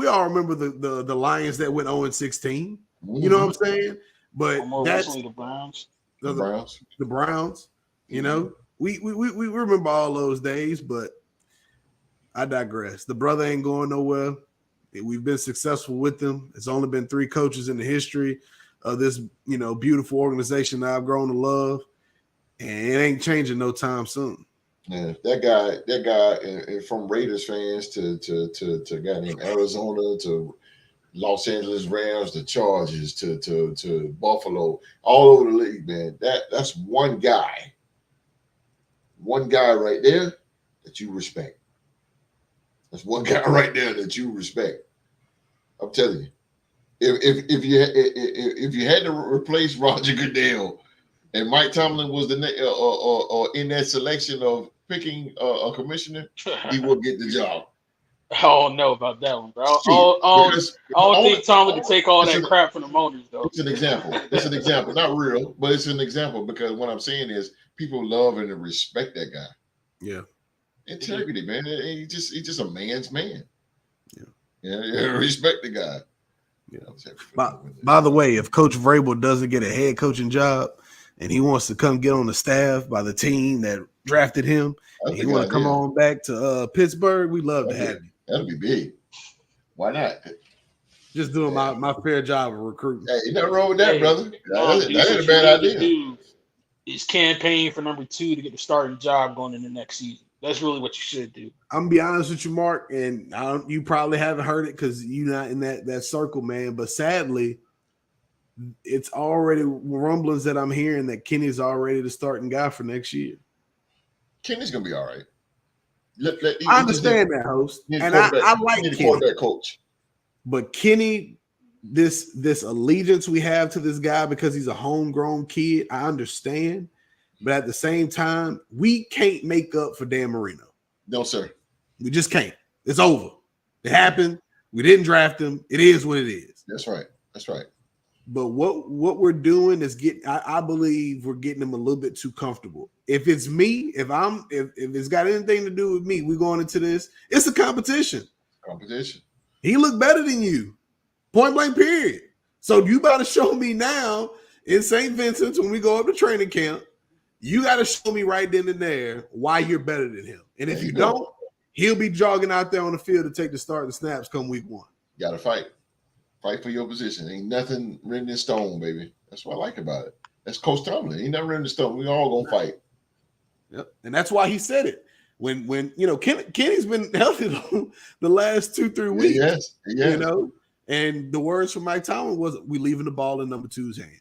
all remember the Lions that went 0-16. Mm-hmm. You know what I'm saying? But that's the Browns. The Browns. We remember all those days, but I digress. The brother ain't going nowhere. We've been successful with them. It's only been 3 coaches in the history of this, beautiful organization that I've grown to love, and it ain't changing no time soon. Yeah, that guy, and from Raiders fans to a guy named Arizona to Los Angeles Rams, the Chargers, to Buffalo, all over the league, man. That's one guy right there that you respect. That's one guy right there that you respect. I'm telling you, if you had to replace Roger Goodell and Mike Tomlin was or in that selection of picking a commissioner, he will get the job. I don't know about that one, bro. I don't think Tomlin can take all that crap from the owners, though. It's an example. It's an example. Not real, but it's an example because what I'm saying is people love and respect that guy. Yeah. Integrity, man. He's just a man's man. Yeah. Respect the guy. Yeah. By the way, if Coach Vrabel doesn't get a head coaching job and he wants to come get on the staff by the team that drafted him, and he want to come on back to Pittsburgh, we love to have him. That'll be big. Why not? Just doing my fair job of recruiting. Hey, you nothing wrong with that, brother. That ain't a bad idea. Is campaign for number 2 to get the starting job going in the next season. That's really what you should do. I'm gonna be honest with you, Mark, and you probably haven't heard it because you're not in that circle, man. But sadly, it's already rumblings that I'm hearing that Kenny's already the starting guy for next year. Kenny's gonna be all right. I understand that, host, and I like Kenny, quarterback coach. But Kenny, this allegiance we have to this guy because he's a homegrown kid, I understand. But at the same time, we can't make up for Dan Marino. No, sir. We just can't. It's over. It happened. We didn't draft him. It is what it is. That's right. That's right. But what we're doing is I believe we're getting him a little bit too comfortable. If it's me, if it's got anything to do with me, we're going into this. It's a competition. He looked better than you. Point blank, period. So you got to show me now in St. Vincent's when we go up to training camp. You got to show me right then and there why you're better than him. And if you don't, he'll be jogging out there on the field to take the starting snaps come week 1. You got to fight. Fight for your position. Ain't nothing written in stone, baby. That's what I like about it. That's Coach Tomlin. Ain't nothing written in stone. We all gonna fight. Yep. And that's why he said it. When Kenny's been healthy the last 2-3 weeks. Yes. And the words from Mike Tomlin was, "We leaving the ball in number 2's hand."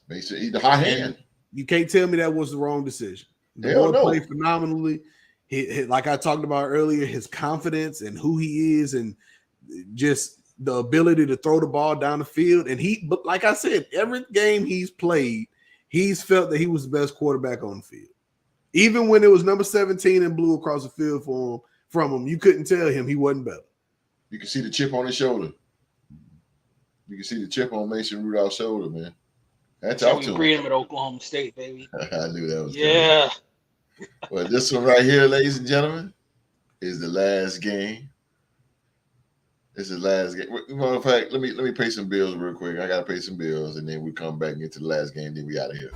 Basically, the high hand. You can't tell me that was the wrong decision. The boy played phenomenally. He, like I talked about earlier, his confidence and who he is, and just the ability to throw the ball down the field. And but like I said, every game he's played, he's felt that he was the best quarterback on the field. Even when it was number 17 and blue across the field from him, you couldn't tell him he wasn't better. You can see the chip on his shoulder. You can see the chip on Mason Rudolph's shoulder, man. That's how we agreed him at Oklahoma State, baby. I knew that was coming. Well, this one right here, ladies and gentlemen, is the last game. This is the last game. Matter of fact, let me pay some bills real quick. I gotta pay some bills, and then we come back and get to the last game. Then we out of here.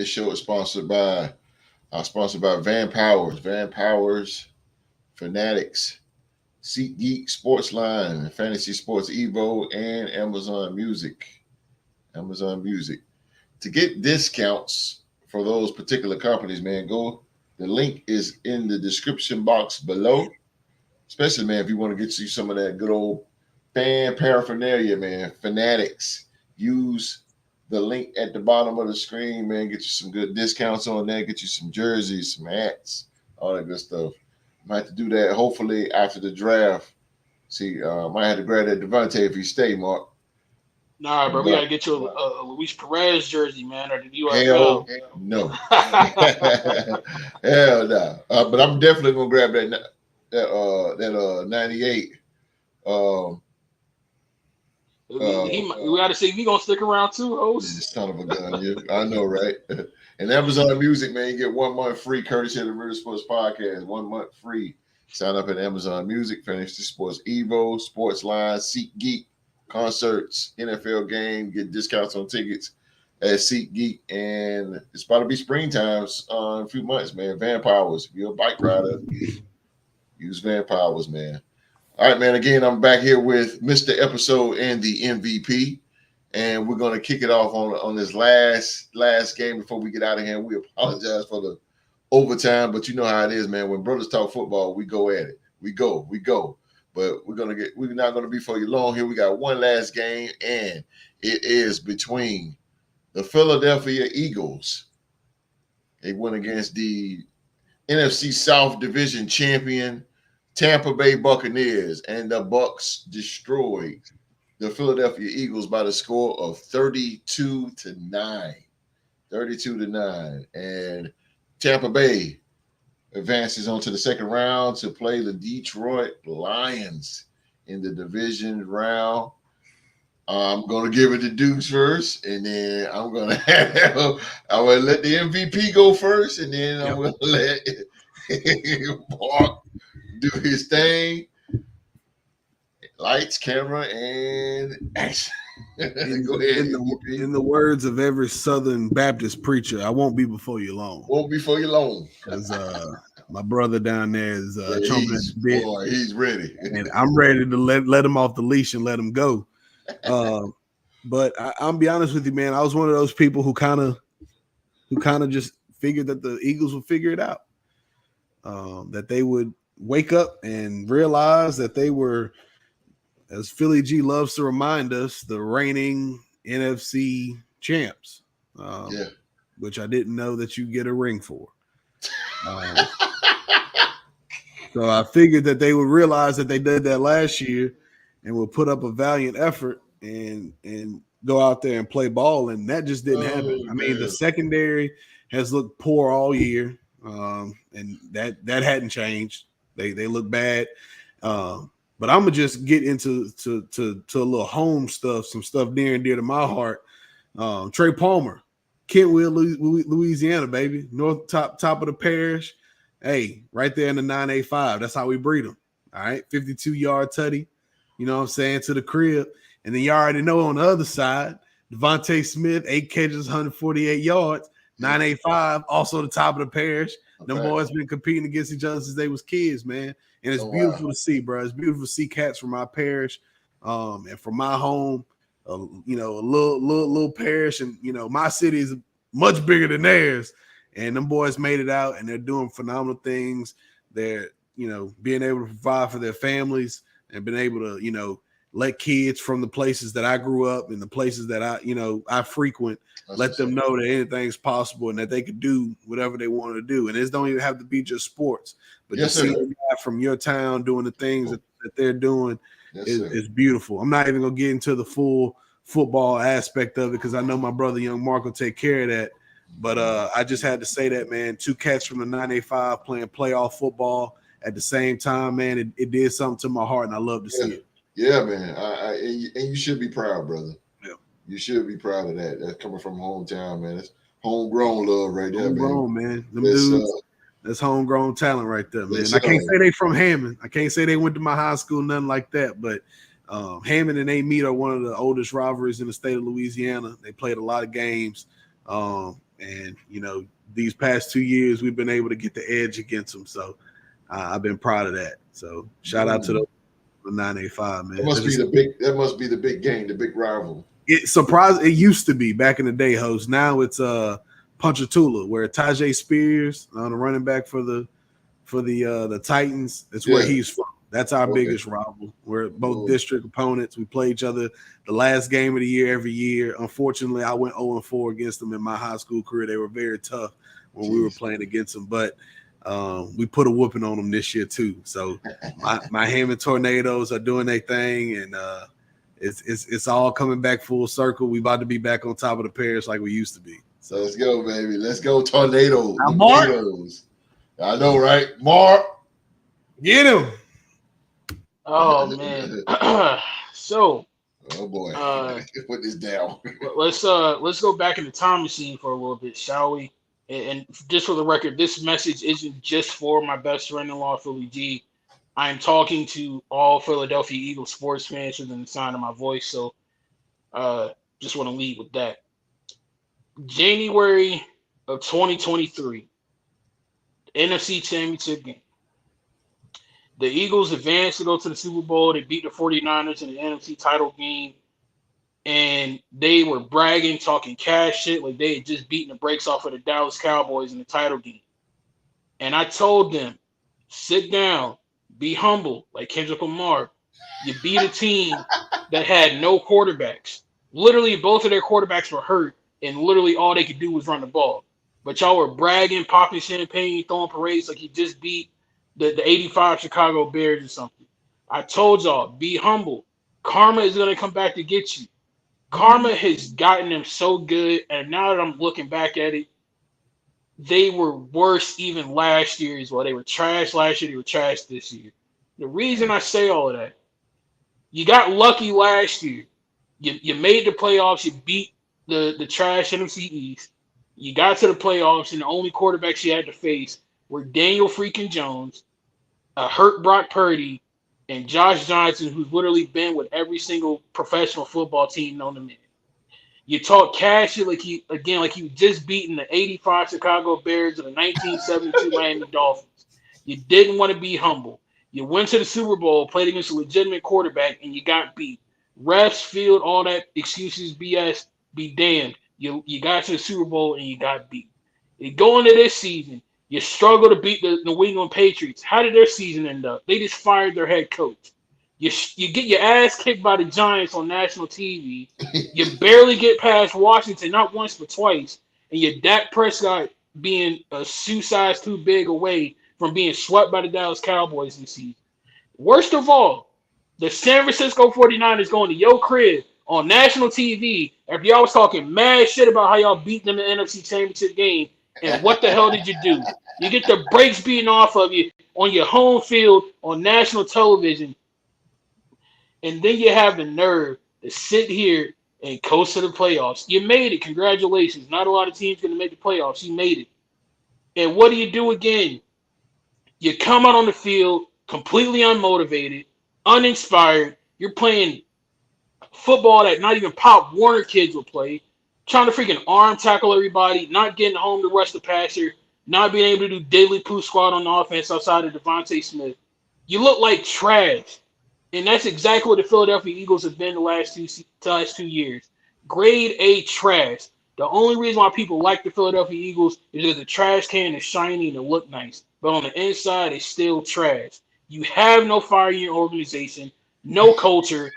Show is sponsored by Van Powers, Fanatics, SeatGeek, Sportsline, Fantasy Sports Evo, and Amazon Music. To get discounts for those particular companies, man, the link is in the description box below. Especially, man, if you want to get you some of that good old fan paraphernalia, man, Fanatics. Use the link at the bottom of the screen, man. Get you some good discounts on that. Get you some jerseys, some hats, all that good stuff. Might have to do that hopefully after the draft. See, might have to grab that Devontae if he stay, Mark. Nah, bro, we gotta get you a Luis Perez jersey, man, or the Hell UFL. no. Hell no. But I'm definitely gonna grab that 98. We gotta see if he gonna stick around too, host. Son of a gun, yeah. I know, right? And Amazon Music, man, you get 1 month free courtesy of the Real Sports Podcast. 1 month free. Sign up at Amazon Music, Fantasy Sports Evo, Sports Line, SeatGeek, concerts, NFL game, get discounts on tickets at SeatGeek. And it's about to be springtime in a few months, man. Van Powers, if you're a bike rider, use Van Powers, man. All right, man. Again, I'm back here with Mr. Episode and the MVP. And we're going to kick it off on this last game before we get out of here. We apologize for the overtime, but you know how it is, man. When brothers talk football, we go at it. We go. But we're not going to be for you long here. We got one last game, and it is between the Philadelphia Eagles. They went against the NFC South Division champion Tampa Bay Buccaneers, and the Bucs destroyed the Philadelphia Eagles by the score of 32-9. 32-9. And Tampa Bay advances on to the second round to play the Detroit Lions in the division round. I'm going to give it to Dukes first, and then I'm going to let the MVP go first, and then I'm going to let Mark do his thing. Lights, camera, and action. Go ahead. In the words of every Southern Baptist preacher, I won't be before you long. Won't be before you long. Because my brother down there is chomping at the bit. Boy, he's ready. And I'm ready to let him off the leash and let him go. But I'll be honest with you, man. I was one of those people who kind of just figured that the Eagles would figure it out. That they would wake up and realize that they were, as Philly G loves to remind us, the reigning NFC champs, which I didn't know that you get a ring for. So I figured that they would realize that they did that last year and would put up a valiant effort and go out there and play ball, and that just didn't happen. I mean, the secondary has looked poor all year, and that hadn't changed. They look bad. But I'm gonna just get into a little home stuff, some stuff near and dear to my heart. Trey Palmer, Kentville, Louisiana, baby, top of the parish. Hey, right there in the 985. That's how we breed them. All right, 52-yard tutty. You know what I'm saying, to the crib, and then you already know on the other side, Devontae Smith, 8 catches, 148 yards, 985, also the top of the parish. Okay. Them boys been competing against each other since they was kids, man. And it's beautiful to see, bro. It's beautiful to see cats from my parish, and from my home. A little parish, and my city is much bigger than theirs. And them boys made it out, and they're doing phenomenal things. They're being able to provide for their families and been able to let kids from the places that I grew up and the places that I frequent, let them know that anything's possible and that they could do whatever they want to do. And it don't even have to be just sports, but just seeing a guy from your town doing the things that they're doing is beautiful. I'm not even going to get into the full football aspect of it because I know my brother, young Mark, will take care of that. But I just had to say that, man, 2 cats from the 985 playing playoff football at the same time, man, it did something to my heart, and I love to see it. Yeah, man. And you should be proud, brother. Yeah. You should be proud of that. That's coming from hometown, man. That's homegrown love right there, homegrown, man. Them dudes, that's homegrown talent right there, man. I can't say they from Hammond. I can't say they went to my high school, nothing like that. But Hammond and Amite are one of the oldest rivalries in the state of Louisiana. They played a lot of games. And, these past 2 years, we've been able to get the edge against them. So I've been proud of that. So shout out to the 985, man. That must be the big game, the big rival. It used to be back in the day, host. Now it's Ponchatoula, where Tajay Spears on the running back for the Titans. It's where he's from. That's our biggest rival. We're both district opponents. We play each other the last game of the year every year. Unfortunately, I went 0-4 against them in my high school career. They were very tough when we were playing against them, but we put a whooping on them this year too. So my Hammond Tornadoes are doing their thing, and it's all coming back full circle. We about to be back on top of the pairs like we used to be. So let's go, baby. Let's go, tornadoes. Mark. I know, right? Mark. Get him. Oh man. So oh boy. Put this down. let's go back in the time machine for a little bit, shall we? And just for the record, this message isn't just for my best friend-in-law, Philly G. I am talking to all Philadelphia Eagles sports fans within the sound of my voice. So just want to lead with that. January of 2023, NFC Championship game. The Eagles advanced to go to the Super Bowl. They beat the 49ers in the NFC title game. And they were bragging, talking cash shit, like they had just beaten the brakes off of the Dallas Cowboys in the title game. And I told them, sit down, be humble, like Kendrick Lamar. You beat a team that had no quarterbacks. Literally, both of their quarterbacks were hurt, and literally all they could do was run the ball. But y'all were bragging, popping champagne, throwing parades like you just beat the 85 Chicago Bears or something. I told y'all, be humble. Karma is going to come back to get you. Karma has gotten them so good, and now that I'm looking back at it, they were worse even last year as well. They were trash last year. They were trash this year. The reason I say all of that, you got lucky last year. You made the playoffs. You beat the trash NFC East. You got to the playoffs, and the only quarterbacks you had to face were Daniel freaking Jones, a hurt Brock Purdy, and Josh Johnson, who's literally been with every single professional football team known to man. You talk cash like you just beaten the 85 Chicago Bears and the 1972 Miami Dolphins. You didn't want to be humble. You went to the Super Bowl, played against a legitimate quarterback, and you got beat. Refs, field, all that excuses, BS, be damned. You got to the Super Bowl and you got beat. You go into this season, you struggle to beat the New England Patriots. How did their season end up? They just fired their head coach. You get your ass kicked by the Giants on national TV. You barely get past Washington, not once but twice. And your Dak Prescott being a shoe size too big away from being swept by the Dallas Cowboys this season. Worst of all, the San Francisco 49ers going to your crib on national TV after y'all was talking mad shit about how y'all beat them in the NFC Championship game. And what the hell did you do? You get the brakes beaten off of you on your home field on national television. And then you have the nerve to sit here and coast to the playoffs. You made it. Congratulations. Not a lot of teams going to make the playoffs. You made it. And what do you do again? You come out on the field completely unmotivated, uninspired. You're playing football that not even Pop Warner kids will play. Trying to freaking arm tackle everybody, not getting home to rush the passer, not being able to do diddly poo squad on the offense outside of Devontae Smith. You look like trash. And that's exactly what the Philadelphia Eagles have been the last 2 years. Grade A trash. The only reason why people like the Philadelphia Eagles is because the trash can is shiny and it look nice. But on the inside, it's still trash. You have no fire in your organization, no culture.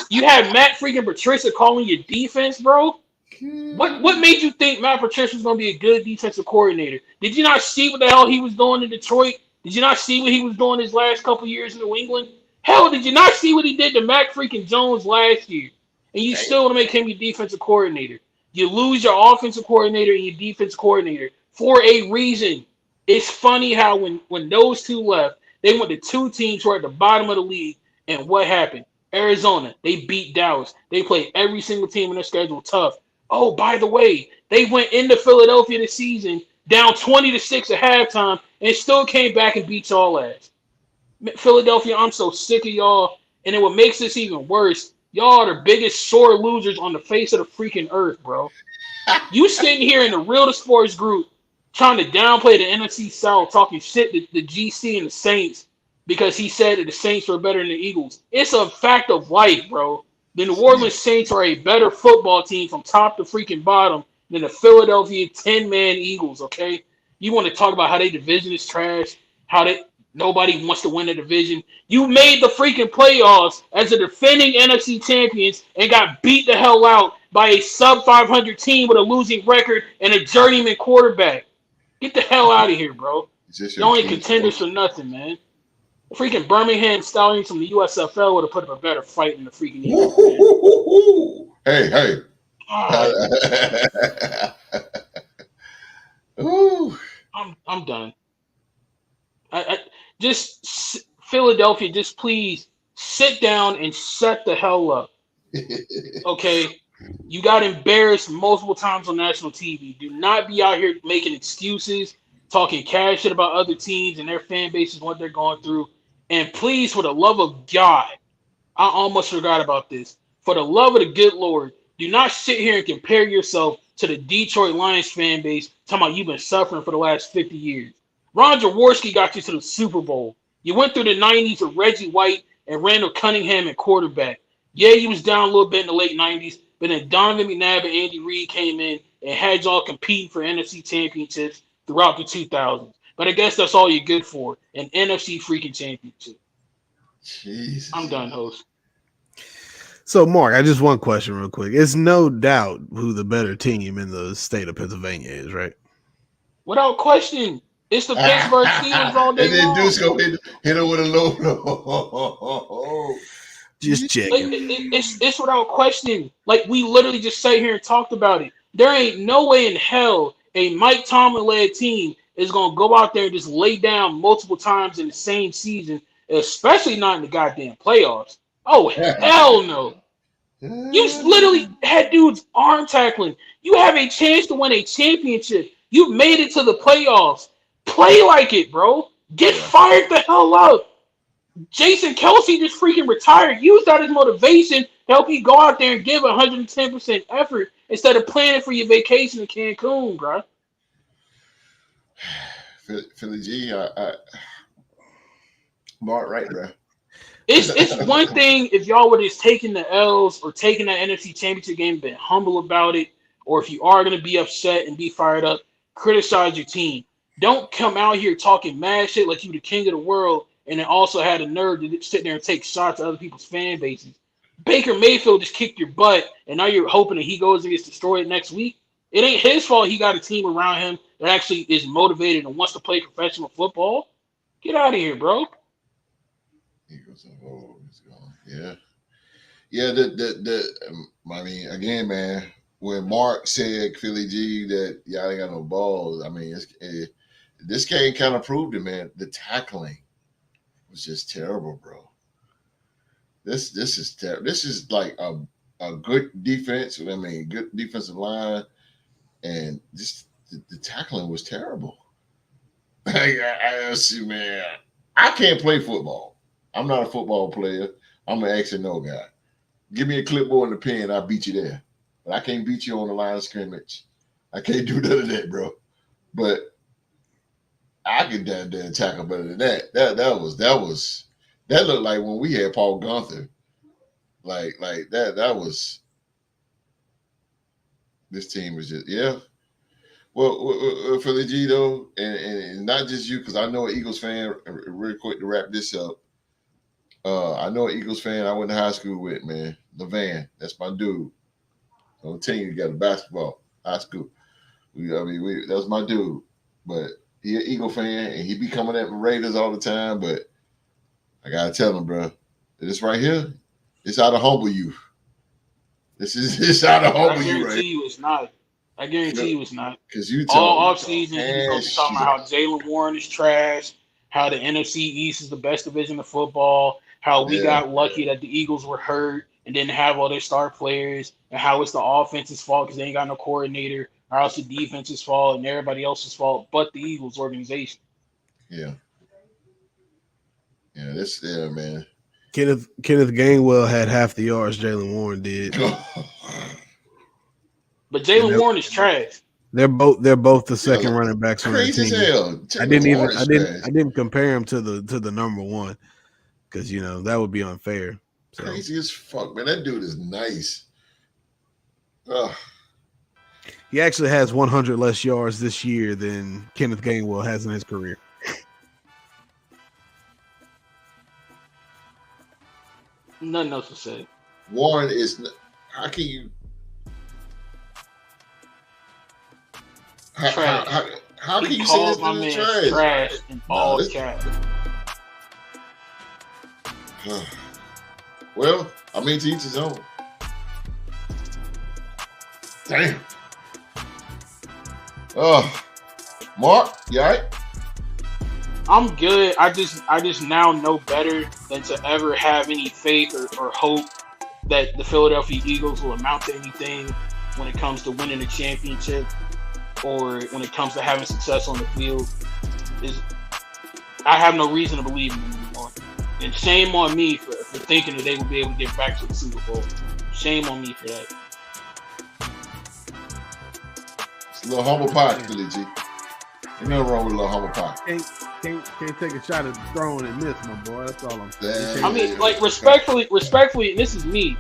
You have Matt freaking Patricia calling your defense, bro. What made you think Matt Patricia was going to be a good defensive coordinator? Did you not see what the hell he was doing in Detroit? Did you not see what he was doing his last couple years in New England? Hell, did you not see what he did to Mac freaking Jones last year? And you still want to make him your defensive coordinator. You lose your offensive coordinator and your defensive coordinator for a reason. It's funny how when those two left, they went to two teams who are at the bottom of the league. And what happened? Arizona, they beat Dallas. They played every single team in their schedule tough. Oh, by the way, they went into Philadelphia this season down 20-6 at halftime and still came back and beat y'all ass. Philadelphia, I'm so sick of y'all. And then what makes this even worse, y'all are the biggest sore losers on the face of the freaking earth, bro. You sitting here in the Real Sports group trying to downplay the NFC South, talking shit to the GC and the Saints because he said that the Saints were better than the Eagles. It's a fact of life, bro. The New Orleans Saints are a better football team from top to freaking bottom than the Philadelphia 10-man Eagles, okay? You want to talk about how their division is trash, how nobody wants to win the division. You made the freaking playoffs as the defending NFC champions and got beat the hell out by a sub-500 team with a losing record and a journeyman quarterback. Get the hell out of here, bro. You ain't contenders for nothing, man. Freaking Birmingham Stallions from the USFL would have put up a better fight than the freaking Eagles. Hey. God, Ooh. I'm done. Philadelphia, just please sit down and shut the hell up. Okay? You got embarrassed multiple times on national TV. Do not be out here making excuses, talking cash shit about other teams and their fan bases, what they're going through. And please, for the love of God, I almost forgot about this. For the love of the good Lord, do not sit here and compare yourself to the Detroit Lions fan base, talking about you've been suffering for the last 50 years. Ron Jaworski got you to the Super Bowl. You went through the 90s with Reggie White and Randall Cunningham at quarterback. Yeah, you was down a little bit in the late 90s, but then Donovan McNabb and Andy Reid came in and had y'all competing for NFC championships throughout the 2000s. But I guess that's all you're good for, an NFC freaking championship. Jesus. I'm done, host. So, Mark, I just one question real quick. It's no doubt who the better team in the state of Pennsylvania is, right? Without question, it's the Pittsburgh Steelers all day long. And then long. Deuce go hit him with a low blow. Just checking. It's without question. Like, we literally just sat here and talked about it. There ain't no way in hell a Mike Tomlin-led team is going to go out there and just lay down multiple times in the same season, especially not in the goddamn playoffs. Oh, hell no. You literally had dudes arm tackling. You have a chance to win a championship. You made it to the playoffs. Play like it, bro. Get fired the hell up. Jason Kelsey just freaking retired. Use that as motivation to help you go out there and give 110% effort instead of planning for your vacation in Cancun, bro. Philly G, Mark, right, bro. It's one thing if y'all would have just taken the L's or taken that NFC Championship game and been humble about it, or if you are going to be upset and be fired up, criticize your team. Don't come out here talking mad shit like you the king of the world and then also had a nerve to sit there and take shots at other people's fan bases. Baker Mayfield just kicked your butt, and now you're hoping that he goes and gets destroyed next week. It ain't his fault he got a team around him that actually is motivated and wants to play professional football. Get out of here, bro. Eagles of old is gone. Yeah. I mean, again, man, when Mark said Philly G that y'all ain't got no balls, I mean, this game kind of proved it, man. The tackling was just terrible, bro. This is terrible. This is like a good defense. I mean, good defensive line, and just the tackling was terrible. I see, man. I can't play football. I'm not a football player. I'm an X and O guy. Give me a clipboard and a pen, I'll beat you there. But I can't beat you on the line of scrimmage. I can't do none of that, bro. But I can damn tackle better than that. That looked like when we had Paul Gunther. Like that was. This team was just Well, Philly G though, and not just you, because I know an Eagles fan. Real quick to wrap this up. I know an Eagles fan I went to high school with, man. Levan, that's my dude. On the team together, basketball, high school. That was my dude. But he an Eagle fan, and he be coming at the Raiders all the time. But I gotta tell him, bro, this right here, it's how to humble you. It's how to humble you, right? I guarantee you it's not. Because you all offseason, he's going to be talking about how Jalen Warren is trash, how the NFC East is the best division of football, how we got lucky that the Eagles were hurt and didn't have all their star players, and how it's the offense's fault because they ain't got no coordinator, or else the defense's fault and everybody else's fault but the Eagles organization. Yeah. Yeah, man. Kenneth Gainwell had half the yards Jalen Warren did. But Jalen Warren is trash. They're both the second running backs on the team. Crazy as hell. I didn't compare him to the number one because that would be unfair. So. Crazy as fuck, man. That dude is nice. He actually has 100 less yards this year than Kenneth Gainwell has in his career. Nothing else to say. Warren is. How can you? How can you say this my dude man is trash? Trash in all caps. Well, I mean, to each his own. Damn. Mark, you all right? I'm good. I just now know better than to ever have any faith or hope that the Philadelphia Eagles will amount to anything when it comes to winning a championship or when it comes to having success on the field. I have no reason to believe in them anymore. And shame on me for thinking that they would be able to get back to the Super Bowl. Shame on me for that. It's a little humble pie, Philly G. Ain't nothing wrong with a little humble pie. Can't take a shot at the throne and miss, my boy. That's all I'm saying. I mean, like, respectfully, this is me.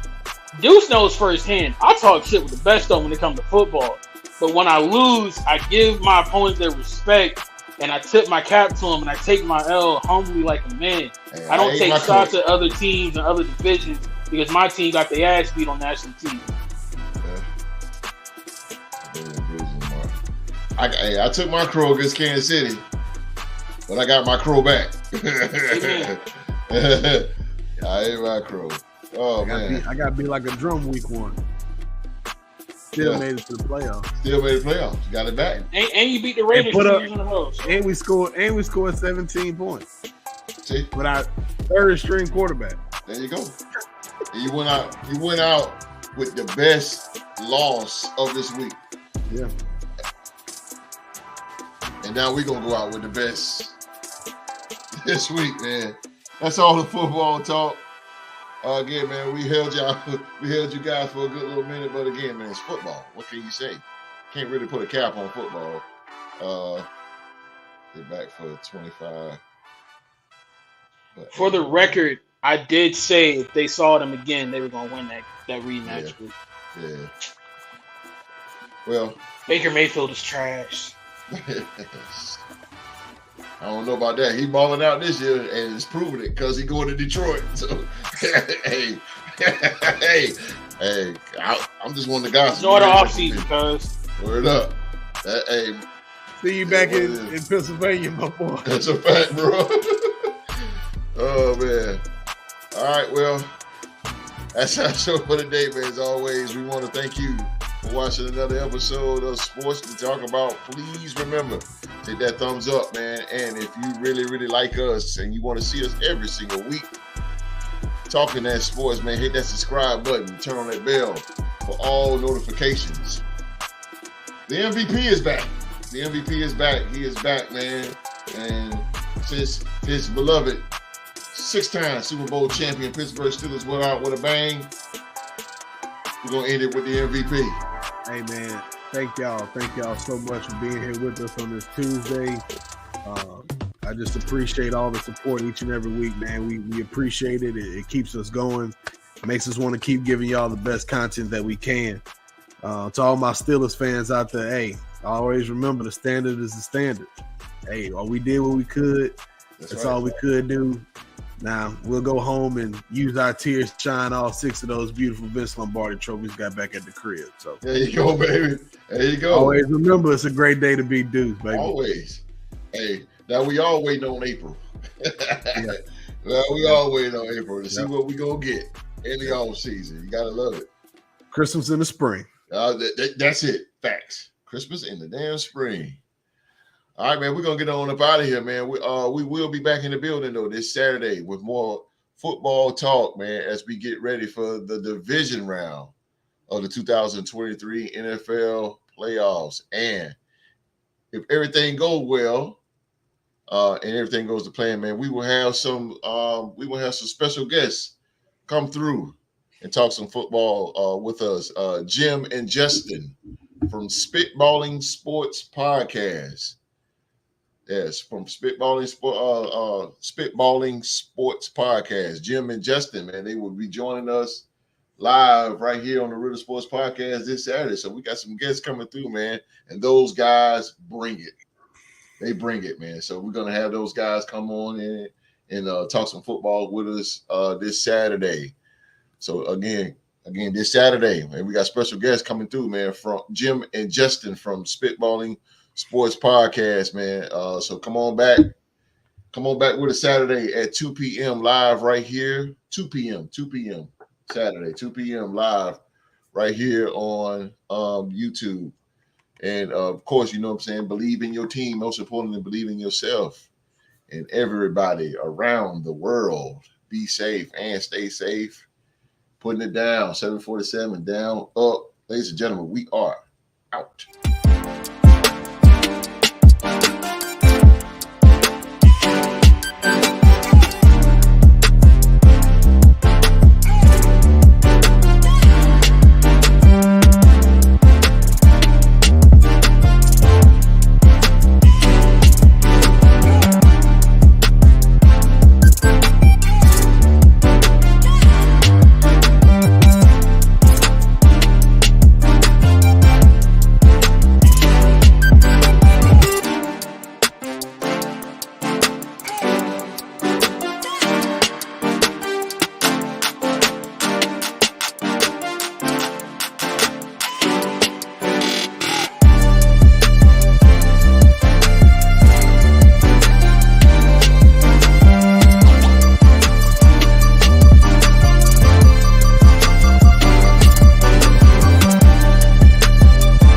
Deuce knows firsthand. I talk shit with the best of them when it comes to football. But when I lose, I give my opponents their respect, and I tip my cap to them, and I take my L humbly like a man. Hey, I don't take shots at other teams and other divisions because my team got their ass beat on national TV. I took my crow against Kansas City, but I got my crow back. I ate my crow. Oh, man. I got to be like a drum week one. Still made it to the playoffs. You got it back. And you beat the Raiders 2 years in a row. So. And we scored 17 points. See? With our third string quarterback. There you go. You went out with the best loss of this week. Yeah. And now we're gonna go out with the best this week, man. That's all the football talk. Again, man, we held you guys for a good little minute, but again, man, it's football. What can you say? Can't really put a cap on football. They're back for 25. But, for the record, I did say if they saw them again, they were gonna win that rematch. Yeah. Well, Baker Mayfield is trash. I don't know about that. He balling out this year and he's proving it because he going to Detroit. So, hey, I'm just one of the guys. Enjoy the offseason, cuz. Word up. Hey, see you back in Pennsylvania, my boy. That's a fact, bro. Oh, man. All right, well, that's our show for today, man. As always, we want to thank you for watching another episode of Sports to Talk About. Please remember, hit that thumbs up, man. And if you really, really like us and you want to see us every single week talking that sports, man, hit that subscribe button. Turn on that bell for all notifications. The MVP is back. The MVP is back. He is back, man. And since his beloved 6-time Super Bowl champion Pittsburgh Steelers went out with a bang, we're going to end it with the MVP. Hey, man, thank y'all so much for being here with us on this Tuesday. I just appreciate all the support each and every week, man. We appreciate it. It keeps us going. It makes us want to keep giving y'all the best content that we can. To all my Steelers fans out there, hey, always remember the standard is the standard. Hey, we did what we could. That's right. All we could do. Now, we'll go home and use our tears to shine all 6 of those beautiful Vince Lombardi trophies got back at the crib. So there you go, baby. There you go. Always remember it's a great day to be Deuce, baby. Always. Hey, now we all waiting on April. Yeah. Well, we all waiting on April to see what we going to get in the off season. You got to love it. Christmas in the spring. That's it. Facts. Christmas in the damn spring. All right, man, we're going to get on up out of here, man. We will be back in the building, though, this Saturday with more football talk, man, as we get ready for the division round of the 2023 NFL playoffs. And if everything goes well and everything goes to plan, man, we will have some special guests come through and talk some football with us. Jim and Justin from Spitballing Sports Podcast. Yes, from Spitballing Sports Podcast. Jim and Justin, man, they will be joining us live right here on the Riddle Sports Podcast this Saturday. So we got some guests coming through, man, and those guys bring it. They bring it, man. So we're gonna have those guys come on in and talk some football with us this Saturday. So again, this Saturday, man, we got special guests coming through, man, from Jim and Justin from Spitballing Sports Podcast, man. So come on back Come on back with us Saturday at 2 p.m. live right here. 2 p.m. Saturday, 2 p.m. live right here on YouTube. And of course, you know what I'm saying? Believe in your team. Most importantly, believe in yourself. And everybody around the world, be safe and stay safe. Putting it down, 747, down, up. Ladies and gentlemen, we are out.